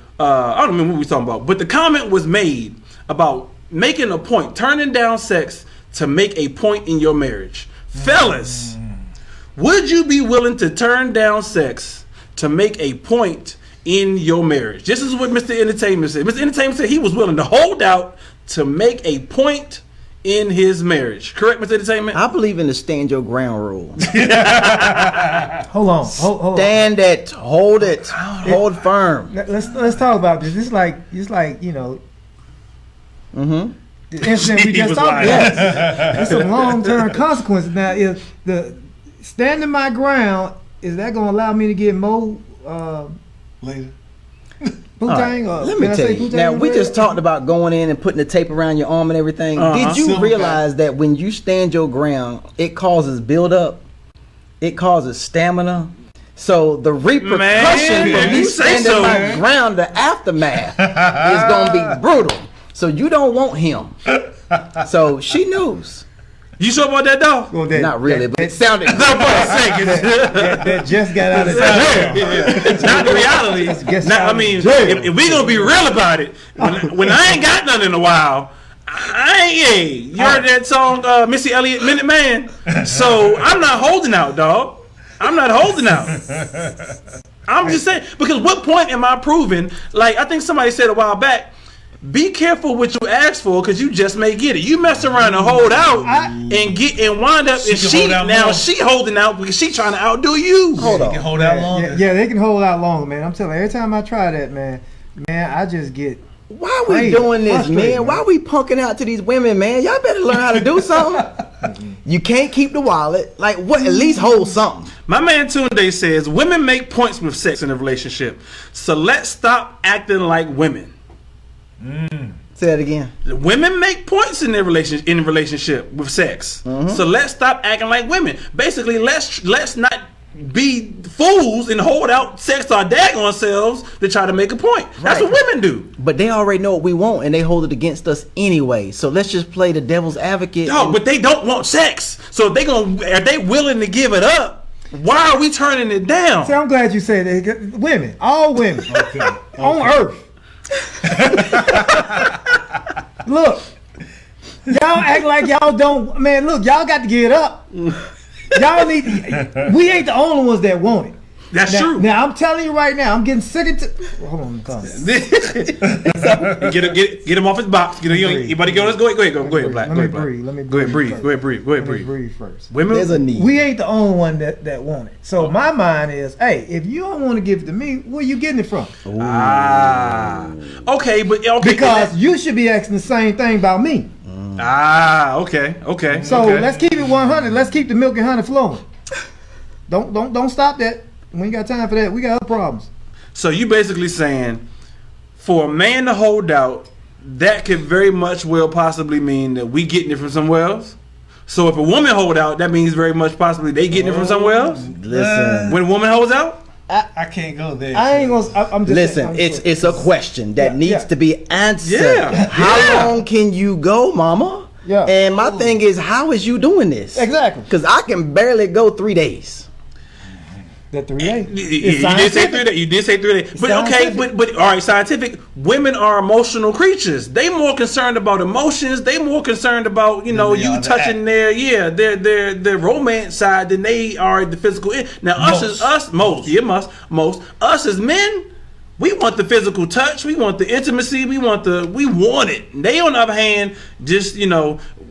remember what we was talking about, but the comment was made about making a point, turning down sex to make a point in your marriage. Fellas, would you be willing to turn down sex to make a point in your marriage? This is what Mr. Entertainment said. Mr. Entertainment said he was willing to hold out to make a point in his marriage. Correct, Mr. Entertainment? I believe in the stand your ground rule. Hold on. Stand it. Hold it. Hold firm. Let's talk about this. It's like you know. Mm-hmm. The incident we just talked about. It's some long-term consequences. Now, if the standing my ground, is that going to allow me to get more Later. Putang? Right, let me tell you. Now, we just talked about going in and putting the tape around your arm and everything. Did you realize that when you stand your ground, it causes buildup? It causes stamina? So the repercussion for me standing my ground, the aftermath, is going to be brutal. So you don't want him. So she knows. You sure about that, dog? Well, not really, but it sounded good. that just got out of jail. It's not the reality. I mean, if we gonna be real about it, when I ain't got nothing in a while, you heard that song, Missy Elliott, Minute Man? So I'm not holding out, dog. I'm not holding out. I'm just saying, because what point am I proving? Like, I think somebody said a while back, be careful what you ask for, because you just may get it. You mess around and hold out and wind up, and she holding out because she trying to outdo you. Hold on. They can hold out longer. Yeah, they can hold out longer, man. I'm telling you, every time I try that, man, I just get. Why are we doing this, man? Why are we punking out to these women, man? Y'all better learn how to do something. You can't keep the wallet. Like, what? At least hold something. My man Tunde says, women make points with sex in a relationship. So let's stop acting like women. Say that again. Women make points in their relationship with sex. Mm-hmm. So let's stop acting like women. Basically, let's not be fools and hold out sex to our daggone selves to try to make a point. That's what women do. But they already know what we want, and they hold it against us anyway. So let's just play the devil's advocate. No, but they don't want sex. So are they willing to give it up? Why are we turning it down? See, I'm glad you said that. Women, all women, on earth. Look, y'all act like y'all don't. Man, look, y'all got to get up. Y'all need. We ain't the only ones that want it. That's true. Now I'm telling you right now, I'm getting sick of. Hold on, get him off his box. Anybody go? Let's go ahead, Black. Let me breathe. Go ahead, breathe. Let me breathe first. Women, there's a need. We ain't the only one that want it. So my mind is, hey, if you don't want to give it to me, where you getting it from? Okay, because you should be asking the same thing about me. Okay. So let's keep it 100. Let's keep the milk and honey flowing. Don't stop that. We ain't got time for that. We got other problems. So you basically saying, for a man to hold out, that could very much well possibly mean that we getting it from somewhere else. So if a woman hold out, that means very much possibly they getting it from somewhere else. Listen, when a woman holds out, I can't go there. I ain't gonna. I'm just listen. It's a question that needs to be answered. Yeah. How long can you go, Mama? Yeah. And my thing is, how is you doing this? Exactly. Because I can barely go 3 days. That 3 days. You did say 3 days. You did say 3 days. But okay, but all right, scientific. Women are emotional creatures. They more concerned about emotions. They more concerned about you touching their romance side than they are the physical. Now most us as men. We want the physical touch. We want the intimacy. We want it. They, on the other hand, just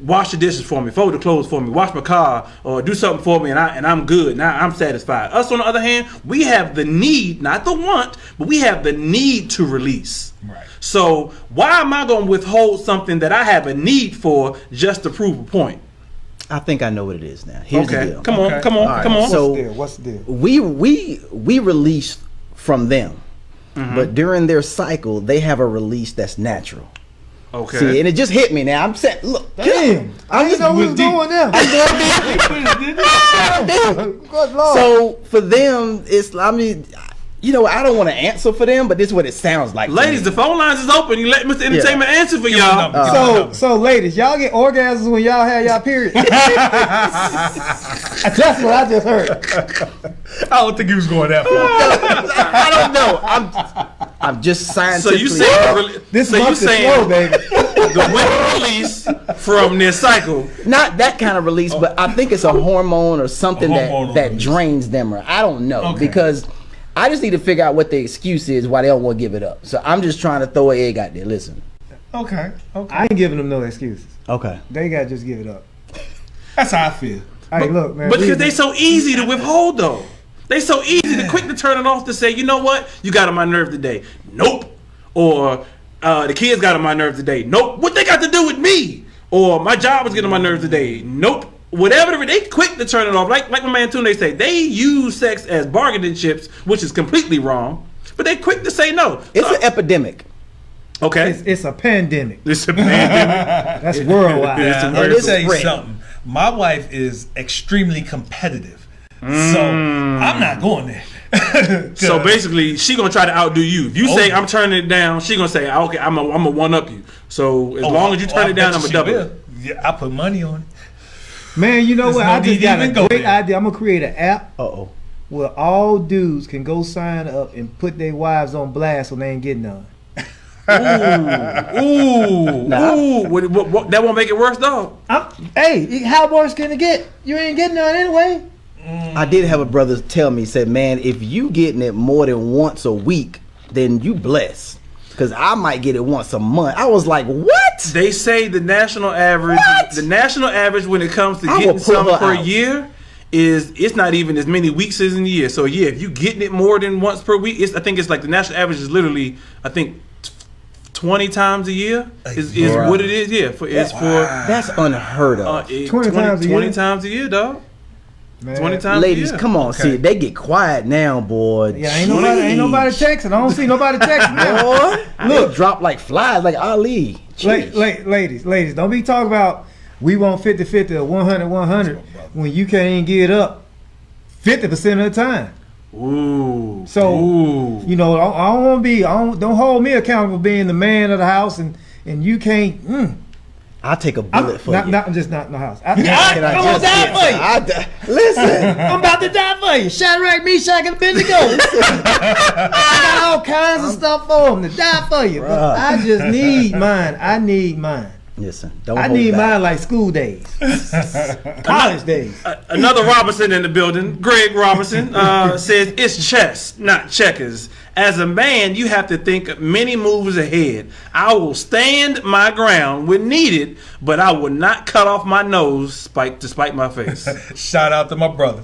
wash the dishes for me, fold the clothes for me, wash my car, or do something for me, and I'm good. Now I'm satisfied. Us, on the other hand, we have the need, not the want, but we have the need to release. Right. So why am I going to withhold something that I have a need for just to prove a point? I think I know what it is now. Here's the deal. Come on. So what's the deal? We release from them. Mm-hmm. But during their cycle, they have a release that's natural. Okay. See, and it just hit me now. I'm set. Look, damn. I didn't know what was going there. Good Lord. So for them, it's. I mean, I don't want to answer for them, but this is what it sounds like. Ladies, the phone lines is open. You let Mr. Entertainment answer for y'all. So ladies, y'all get orgasms when y'all have y'all period. That's what I just heard. I don't think he was going that far. I don't know. I'm just scientifically. So you saying baby. The women release from their cycle? Not that kind of release, but I think it's a hormone or something that drains them. Or I don't know because I just need to figure out what the excuse is why they don't want to give it up. So I'm just trying to throw an egg out there. Listen, Okay. I ain't giving them no excuses. Okay. They got to just give it up. That's how I feel. Hey, look, man. But because they so easy to withhold, though. They so easy to quick to turn it off to say, you know what? You got on my nerve today. Nope. Or the kids got on my nerve today. Nope. What they got to do with me? Or my job is getting on my nerves today. Nope. Whatever, they quick to turn it off. Like my man Tune say, they use sex as bargaining chips, which is completely wrong. But they quick to say no. It's an epidemic. Okay. It's a pandemic. It's a pandemic. That's worldwide. Now, And let me it's tell you spread. something. My wife is extremely competitive, so I'm not going there. So basically, she gonna try to outdo you. If you say I'm turning it down, she gonna say, okay, I'm a one up you. So as long as you turn it down, I'm a double it. Yeah, I put money on it. Man, you know There's what? no I just need to got a even go great there. idea. I'm going to create an app Uh-oh. where all dudes can go sign up and put their wives on blast when they ain't getting none. Ooh. What, that won't make it worse, though. Hey, how worse can it get? You ain't getting none anyway. I did have a brother tell me, said, man, if you getting it more than once a week, then you blessed. Because I might get it once a month. I was like, what? They say the national average, What? the national average when it comes to I will getting pull something her per out. year is it's not even as many weeks as in a year. So yeah, if you getting it more than once per week, I think it's like the national average is literally 20 times a year is Bruh. what it is. Yeah, That's unheard of. 20 times a year? 20 times a year, dog. Man. 20 times Ladies, a year. come on. See, they get quiet now, boy. Yeah, ain't nobody texting. I don't see nobody texting now. Boy, look, drop like flies, like Ali. Jeez. Ladies, don't be talking about we want 50-50 or 100-100 when you can't even get it up 50% of the time. Ooh. So, you know, I don't want to be, don't hold me accountable for being the man of the house and you can't, I'll take a bullet for you. not just not in the house. I'm Can I gonna just die get- for you. Listen. I'm about to die for you. Shadrach, Meshach, and Abednego. I got all kinds of stuff for them to die for you. But I just need mine. I need mine. Listen, don't I hold need back. mine like school days, college days. Another Robinson in the building, Greg Robinson, says it's chess, not checkers. As a man, you have to think many moves ahead. I will stand my ground when needed, but I will not cut off my nose to spite my face. Shout out to my brother.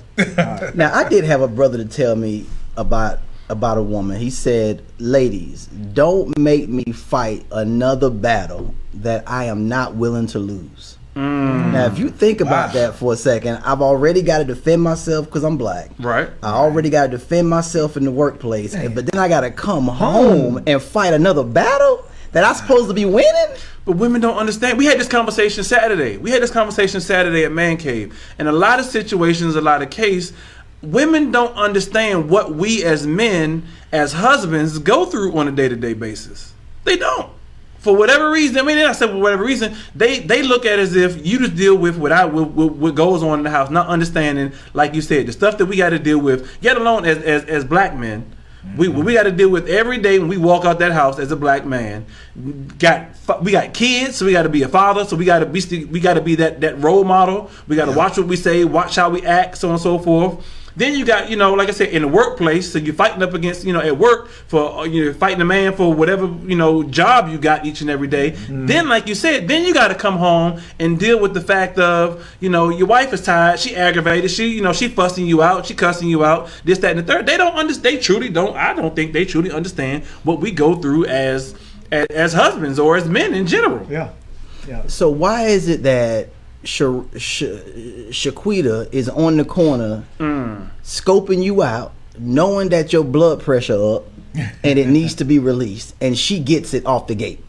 Now, I did have a brother to tell me about a woman. He said, ladies, don't make me fight another battle that I am not willing to lose. Now, if you think about that for a second, I've already got to defend myself because I'm black. Right. I already got to defend myself in the workplace. But then I got to come home and fight another battle that I'm supposed to be winning? But women don't understand. We had this conversation Saturday. At Man Cave. And a lot of situations, a lot of cases, women don't understand what we as men, as husbands, go through on a day-to-day basis. They don't. For whatever reason, I mean, I said for whatever reason, they look at it as if you just deal with what goes on in the house, not understanding, like you said, the stuff that we got to deal with, let alone as black men. We got to deal with every day when we walk out that house as a black man. We got kids, so we got to be a father. So we got to be that role model. We got to watch what we say, watch how we act, so on and so forth. Then you got, like I said, in the workplace, so you're fighting up against, at work for, fighting a man for whatever, job you got each and every day. Then, like you said, then you got to come home and deal with the fact of, your wife is tired, she aggravated, she fussing you out, she cussing you out, this, that, and the third. They don't understand, I don't think they truly understand what we go through as husbands or as men in general. Yeah. So why is it that Shaquita is on the corner scoping you out, knowing that your blood pressure up and it needs to be released, and she gets it off the gate?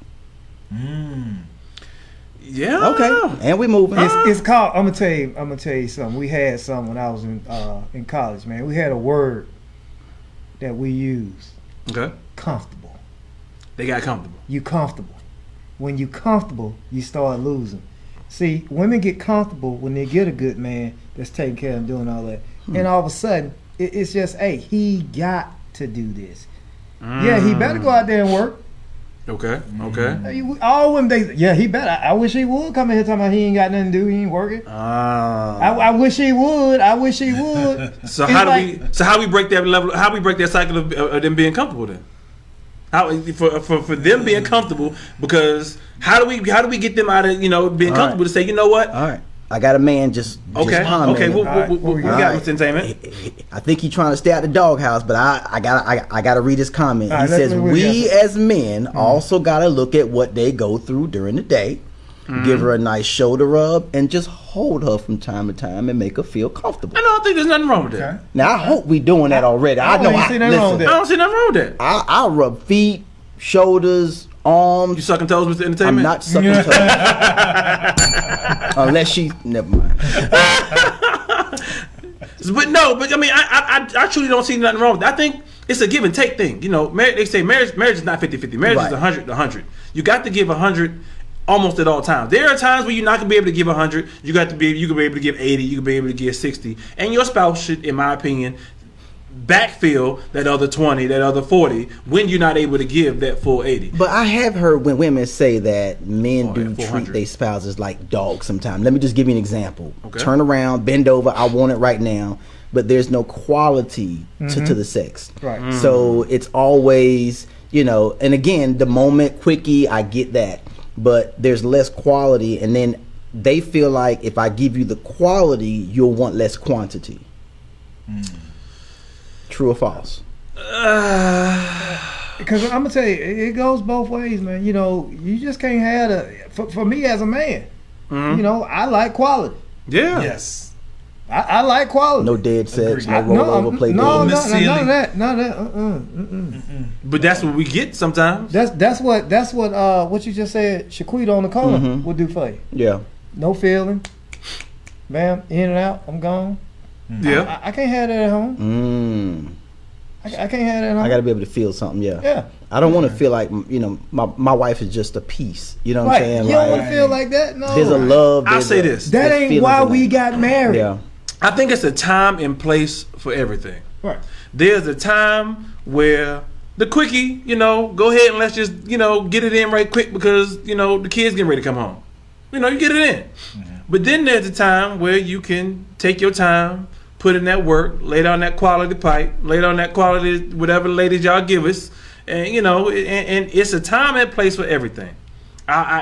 Yeah. Okay. And we moving. It's called. I'm gonna tell you something. We had something when I was in college, man. We had a word that we used. Okay. Comfortable. They got comfortable. You comfortable. When you comfortable, you start losing. See, women get comfortable when they get a good man that's taking care of them, doing all that. And all of a sudden, it's just, hey, he got to do this. Yeah, he better go out there and work. Okay. All women, he better. I wish he would come in here talking about he ain't got nothing to do, he ain't working. I wish he would. So how do we break that level? How we break that cycle of them being comfortable then? For them being comfortable, because how do we get them out of being comfortable to say, you know what? All right. I got a man just Okay. What we got, Mr. Entertainment? I think he's trying to stay out the doghouse, but I gotta read his comment. He says we as men also gotta look at what they go through during the day, give her a nice shoulder rub, and just hold her from time to time and make her feel comfortable. I don't think there's nothing wrong with that. Now I hope we doing that already. I don't see nothing wrong with that. I don't see nothing wrong with that. I'll rub feet, shoulders, arms. You sucking toes, Mr. Entertainment? I'm not sucking toes. Unless she, never mind. But I mean, I truly don't see nothing wrong with that. I think it's a give and take thing. They say marriage is not 50-50. Marriage is 100-100. You got to give 100 almost at all times. There are times where you're not gonna be able to give 100. You can be able to give 80. You can be able to give 60. And your spouse should, in my opinion, backfill that other 20, that other 40 when you're not able to give that full 80. But I have heard when women say that men do 400. treat their spouses like dogs sometimes. Let me just give you an example. Okay. Turn around, bend over, I want it right now, but there's no quality to the sex. Right. So it's always, and again, the moment, quickie, I get that. But there's less quality, and then they feel like if I give you the quality, you'll want less quantity. True or false? Because I'm gonna tell you, it goes both ways, man. You just can't have for me as a man. I like quality. Yeah. Yes. I like quality. No dead sex, Agreed. no rollover play. None of Ceiling. that. None of that. But that's what we get sometimes. That's what you just said. Shaquita on the corner will do for you. Yeah. No feeling, bam, in and out. I'm gone. Yeah. I can't have that at home. I can't have that at home. I got to be able to feel something. Yeah. Yeah. I don't want to feel like my wife is just a piece. You know what I'm saying? You don't want to feel like that. No. There's a love. I'll say this. That ain't why we got married. Yeah. I think it's a time and place for everything. Right. There's a time where the quickie, go ahead and let's just, get it in right quick because, the kids getting ready to come home. You get it in. But then there's a time where you can take your time, put in that work, lay down that quality pipe, lay down that quality, whatever ladies y'all give us. And, and it's a time and place for everything.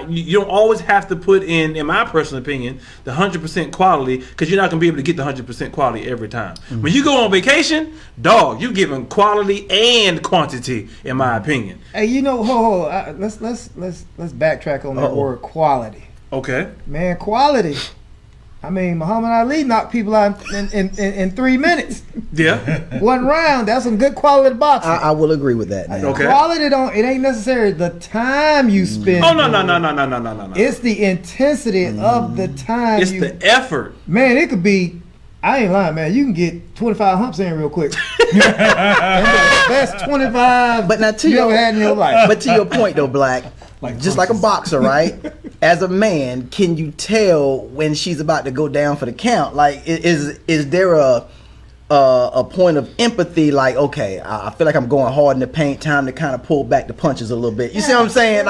You don't always have to put in my personal opinion, the 100% quality, because you're not going to be able to get the 100% quality every time. When you go on vacation, dog, you giving quality and quantity, in my opinion. Hey, let's backtrack on that word quality. Okay. Man, quality. I mean, Muhammad Ali knocked people out in 3 minutes. Yeah. 1 round. That's some good quality boxing. I will agree with that. Now. Okay. Quality it ain't necessarily the time you spend. Oh no. It's the intensity of the time. It's the effort. Man, it could be. I ain't lying, man. You can get 25 humps in real quick. The best 25 But now you ever had in your life. But to your point though, Black, just like a boxer, right? As a man, can you tell when she's about to go down for the count? Like, is there a point of empathy? Like, okay, I feel like I'm going hard in the paint. Time to kind of pull back the punches a little bit. You see what I'm saying?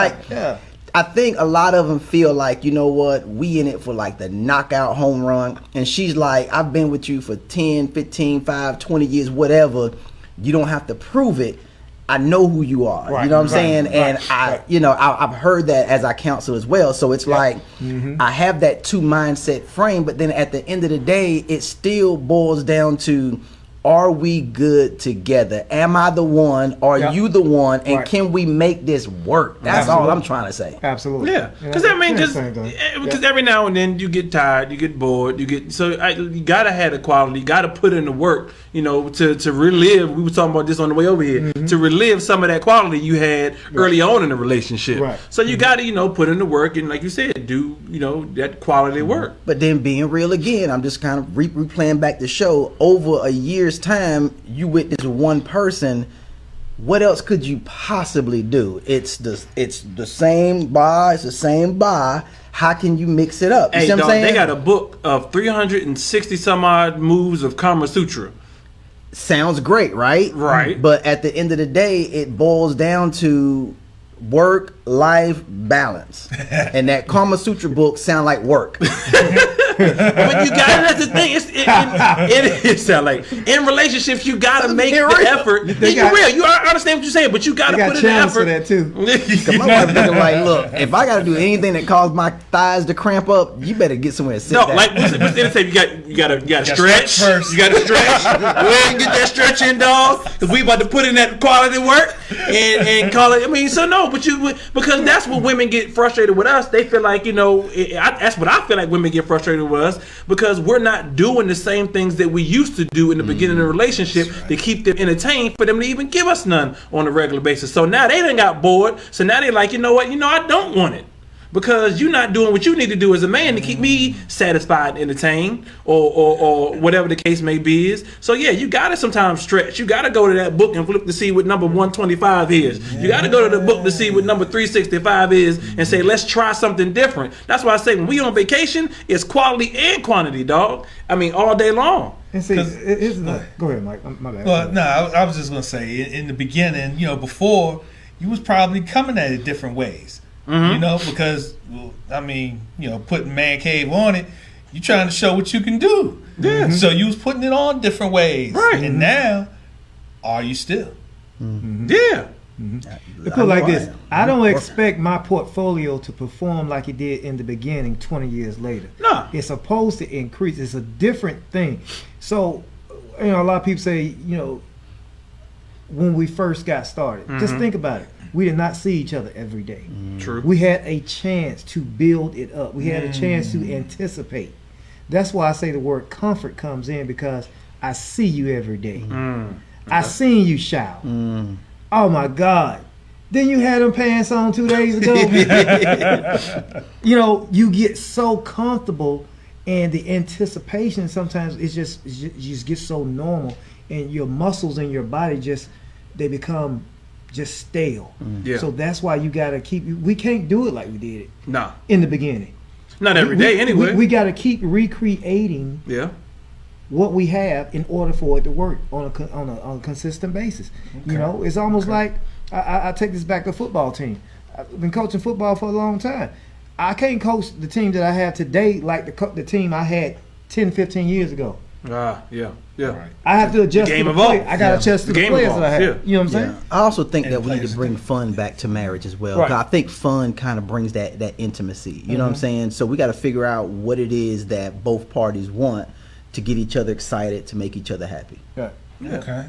I think a lot of them feel like, you know what, we in it for like the knockout home run. And she's like, I've been with you for 10, 15, 5, 20 years, whatever. You don't have to prove it. I know who you are. Right, you know what I'm saying? right, And right. I've heard that as I counsel as well. So it's like I have that 2 mindset frame, but then at the end of the day, it still boils down to, are we good together? Am I the one? Are you the one? And can we make this work? That's all I'm trying to say. Absolutely. Yeah, because every now and then you get tired, you get bored, you gotta have the quality, you gotta put in the work, to relive. We were talking about this on the way over here, to relive some of that quality you had early on in the relationship. Right. So you gotta, put in the work and, like you said, do that quality work. But then being real again, I'm just kind of replaying back the show. Over a year's time, you with this one person. What else could you possibly do? It's the same bar. It's the same bar. How can you mix it up? You see what I'm saying? They got a book of 360 some odd moves of Kama Sutra. Sounds great, right? Right. But at the end of the day, it boils down to work-life balance, and that Kama Sutra book sound like work. But you got that's the thing. It sound like in relationships you gotta make the effort. I understand what you're saying, but you gotta put in the effort. For that too. My wife thinking like, look, if I gotta do anything that causes my thighs to cramp up, you better get somewhere and sit down. Like what's the say? You gotta stretch first. You gotta stretch. Go ahead and get that stretch in, dog. Because we about to put in that quality work and call it. I mean, so no, but because that's what women get frustrated with us. They feel like that's what I feel like women get frustrated with us because we're not doing the same things that we used to do in the beginning of the relationship to keep them entertained for them to even give us none on a regular basis. So now they done got bored. So now they're like, I don't want it. Because you're not doing what you need to do as a man to keep me satisfied and entertained or whatever the case may be is. So yeah, you gotta sometimes stretch. You gotta go to that book and flip to see what number 125 is. You gotta go to the book to see what number 365 is and say, let's try something different. That's why I say when we on vacation, it's quality and quantity, dog. I mean, all day long. And see, go ahead, Mike. My bad. Well, no, I was just gonna say in the beginning, before you was probably coming at it different ways. Mm-hmm. Because putting man cave on it, you trying to show what you can do. Yeah. So you was putting it on different ways. Right. And now, are you still? Mm-hmm. Yeah. Mm-hmm. Put it like this: I don't expect my portfolio to perform like it did in the beginning 20 years later. No. It's supposed to increase. It's a different thing. So, a lot of people say, when we first got started, just think about it. We did not see each other every day. True. We had a chance to build it up. We had a chance to anticipate. That's why I say the word comfort comes in, because I see you every day. I seen you shout. Oh my God. Then you had them pants on 2 days ago. You get so comfortable, and the anticipation sometimes you just get so normal, and your muscles in your body they become just stale. Yeah. So that's why you gotta we can't do it like we did it in the beginning. Not every day anyway. We gotta keep recreating what we have in order for it to work on a consistent basis. Okay. It's almost like I take this back to football team. I've been coaching football for a long time. I can't coach the team that I have today like the team I had 10, 15 years ago. Yeah. Right. I have to adjust to the play. I got to adjust to the players that I have. Yeah. You know what I'm saying? I also think that we need to bring fun back to marriage as well. Right. I think fun kind of brings that intimacy. You know what I'm saying? So we got to figure out what it is that both parties want to get each other excited, to make each other happy. Yeah. Okay.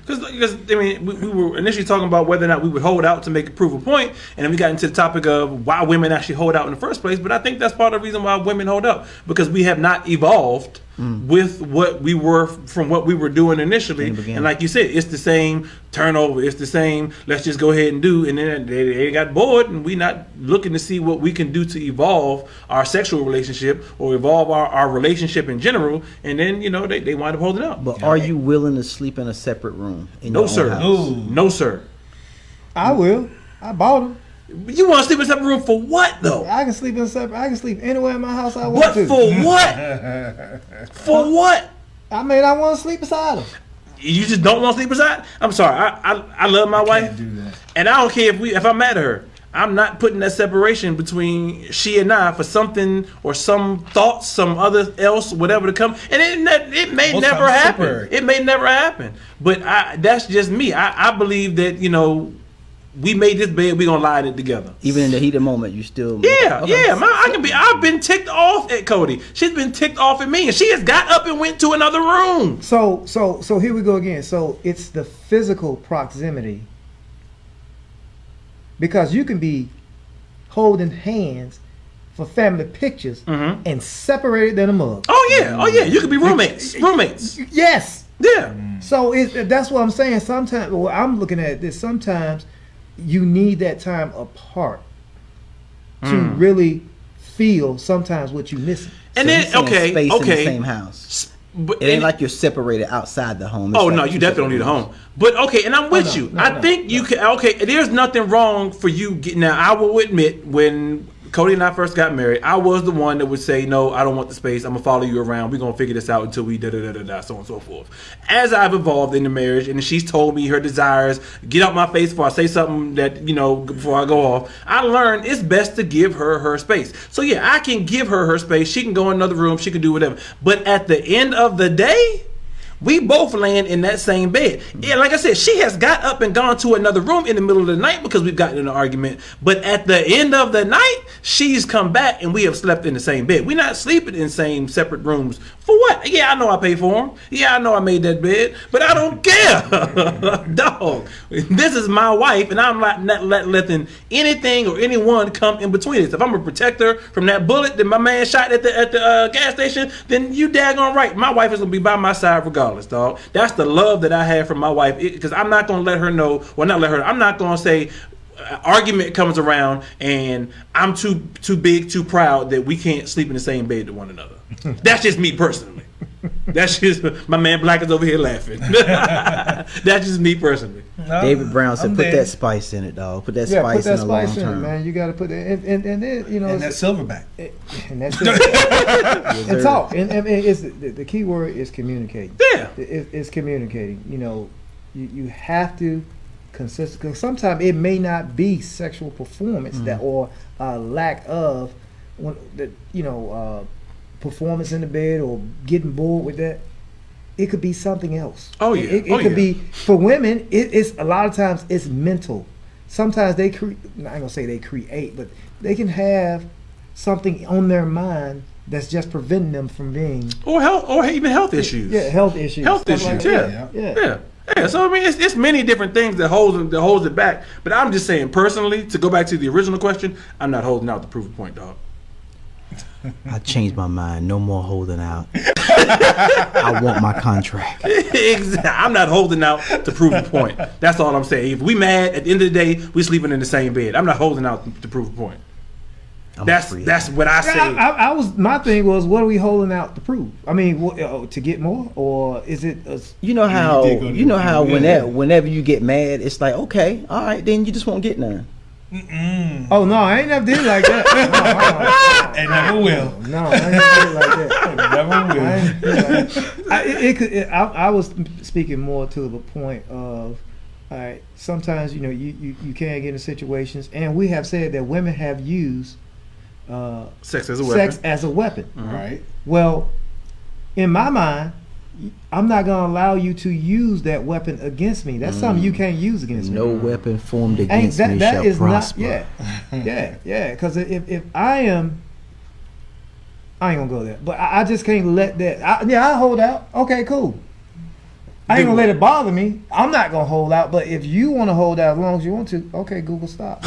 Because we were initially talking about whether or not we would hold out to prove a point, and then we got into the topic of why women actually hold out in the first place. But I think that's part of the reason why women hold out, because we have not evolved with what we were from what we were doing initially. And like you said, it's the same turnover. It's the same. Let's just go ahead and do. And then they got bored, and we not looking to see what we can do to evolve our sexual relationship or evolve our relationship in general. And then they wind up holding out. But are you willing to sleep in a separate room? No, sir. No, sir. I will. I bought them. You want to sleep in a separate room for what, though? I can sleep anywhere in my house I want to. But for what? For what? I want to sleep beside them. You just don't want to sleep beside? I'm sorry. I love my wife. Can't do that. And I don't care if I'm mad at her. I'm not putting that separation between she and I for something or some thoughts, some other else, whatever to come. And it may never happen. It may never happen. But that's just me. I believe that, we made this bed, we're gonna lie in it together. Even in the heat of the moment, you still I've been ticked off at Cody. She's been ticked off at me, and she has got up and went to another room. So here we go again. So it's the physical proximity, because you can be holding hands for family pictures and separated than a mug. Oh yeah, you could be roommates. Yes. Yeah. So that's what I'm saying. Sometimes, I'm looking at this. Sometimes you need that time apart to really feel sometimes what you're missing. And then space in the same house. But it ain't like you're separated outside the home. No, you definitely don't need a home. But and I'm with you. I think you can. Okay, there's nothing wrong for you. Now, I will admit, when Cody and I first got married, I was the one that would say, no, I don't want the space. I'm going to follow you around. We're going to figure this out until we da-da-da-da-da, so on and so forth. As I've evolved in the marriage, and she's told me her desires, get out my face before I say something that, before I go off, I learned it's best to give her space. So, yeah, I can give her space. She can go in another room. She can do whatever. But at the end of the day, we both laying in that same bed. Yeah, like I said, she has got up and gone to another room in the middle of the night because we've gotten in an argument. But at the end of the night, she's come back and we have slept in the same bed. We're not sleeping in same separate rooms. For what? Yeah, I know I paid for them. Yeah, I know I made that bed. But I don't care. Dog. This is my wife and I'm not letting anything or anyone come in between us. If I'm going to protect her from that bullet that my man shot at the gas station, then you daggone right. My wife is going to be by my side regardless. Dog. That's the love that I have for my wife, because I'm not going to let her know, I'm not going to say argument comes around and I'm too big, too proud that we can't sleep in the same bed to one another. That's just me personally. That's just my man Black is over here laughing. That's just me personally. No, David Brown said, "Put that spice in it, dog. Put that spice in the long term, man. You got to put that, and then and that silverback, and that's it. And talk, and it's the key word is communicating. Yeah, it's communicating. You have to consistent. Because sometimes it may not be sexual performance that or lack of performance in the bed or getting bored with that. It could be something else. Oh yeah, it could be for women. It's a lot of times it's mental. Sometimes they I'm gonna say they create, but they can have something on their mind that's just preventing them from being or even health issues. Yeah, health issues. Like yeah. So I mean, it's many different things that holds it back. But I'm just saying, personally, to go back to the original question, I'm not holding out to prove a point, dog. I changed my mind. No more holding out. I want my contract. Exactly. I'm not holding out to prove a point. That's all I'm saying. If we mad, at the end of the day, we sleeping in the same bed. I'm not holding out to prove a point. That's what I say. My thing was, what are we holding out to prove? I mean, to get more, or is it? You know how whenever you get mad, it's like, okay, all right, then you just won't get none. Mm-mm. Oh no, I ain't never did it like that. And never will. No, I ain't did it like that. I was speaking more to the point of, all right, sometimes you can get in situations, and we have said that women have used sex as a weapon. Mm-hmm. Right. Well, in my mind, I'm not going to allow you to use that weapon against me. That's something you can't use against me. No weapon formed against me shall prosper. Yeah. Because if I ain't going to go there. But I just can't let that. I hold out. Okay, cool. I ain't going to let it bother me. I'm not going to hold out. But if you want to hold out as long as you want to, okay, Google, stop.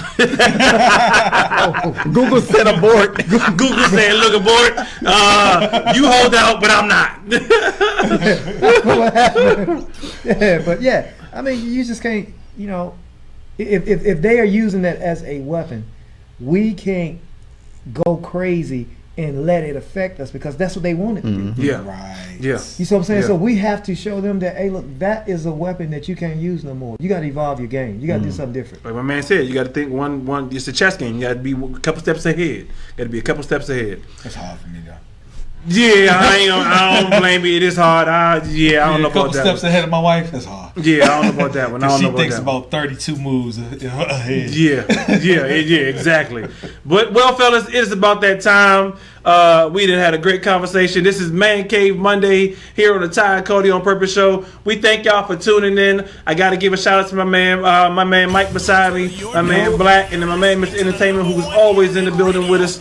Google said abort. Google said, look, abort. You hold out, but I'm not. What happened? Yeah, but yeah. I mean, you just can't, if they are using that as a weapon, we can't go crazy and let it affect us, because that's what they wanted to do. Yeah. Right. Yeah. You see what I'm saying? Yeah. So we have to show them that, hey, look, that is a weapon that you can't use no more. You got to evolve your game. You got to do something different. Like my man said, you got to think one. It's a chess game. You got to be a couple steps ahead. That's hard for me, though. Yeah, I don't blame you. It is hard. I don't know about that. A couple steps ahead of my wife, that's hard. Yeah, I don't know about that one. She thinks about 32 moves ahead. Yeah, exactly. But well, fellas, it is about that time. We done had a great conversation. This is Man Cave Monday here on the Ty and Cody on Purpose show. We thank y'all for tuning in. I got to give a shout out to my man Mike beside me, my man Black, and then my man Mr. Entertainment, who was always in the building with us.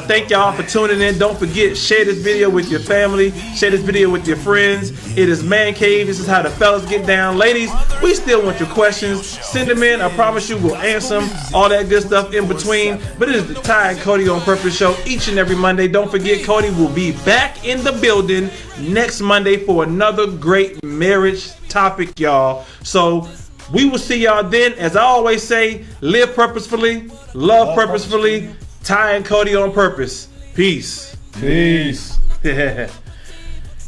Thank y'all for tuning in. Don't forget, share this video with your family. Share this video with your friends. It is Man Cave. This is how the fellas get down. Ladies, we still want your questions. Send them in. I promise you we'll answer them. All that good stuff in between. But it is the Ty and Cody on Purpose show each and every Monday. Don't forget, Cody will be back in the building next Monday for another great marriage topic, y'all. So we will see y'all then. As I always say, live purposefully, love purposefully. Ty and Cody on Purpose. Peace. Peace.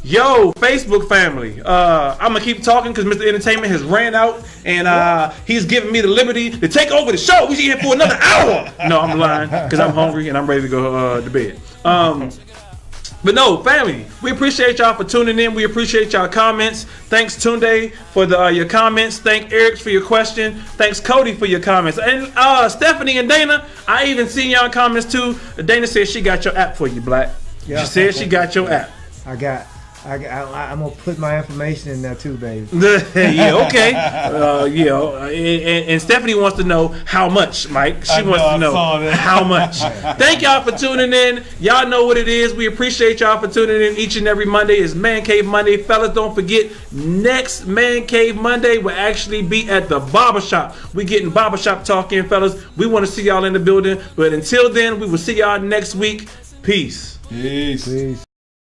Yo, Facebook family. I'm gonna keep talking because Mr. Entertainment has ran out and he's giving me the liberty to take over the show. We should here for another hour. No, I'm lying because I'm hungry and I'm ready to go to bed. But no, family, we appreciate y'all for tuning in. We appreciate y'all comments. Thanks, Tunde, for your comments. Thank Eric for your question. Thanks, Cody, for your comments. And Stephanie and Dana, I even seen y'all comments too. Dana said she got your app for you, Black. Yeah. She said she got your app. I'm gonna put my information in there too, baby. Yeah, okay. And Stephanie wants to know how much, Mike. She wants to know how much. Thank y'all for tuning in. Y'all know what it is. We appreciate y'all for tuning in each and every Monday. It's Man Cave Monday. Fellas, don't forget, next Man Cave Monday will actually be at the barbershop. We getting barbershop talk in, fellas. We want to see y'all in the building. But until then, we will see y'all next week. Peace. Peace.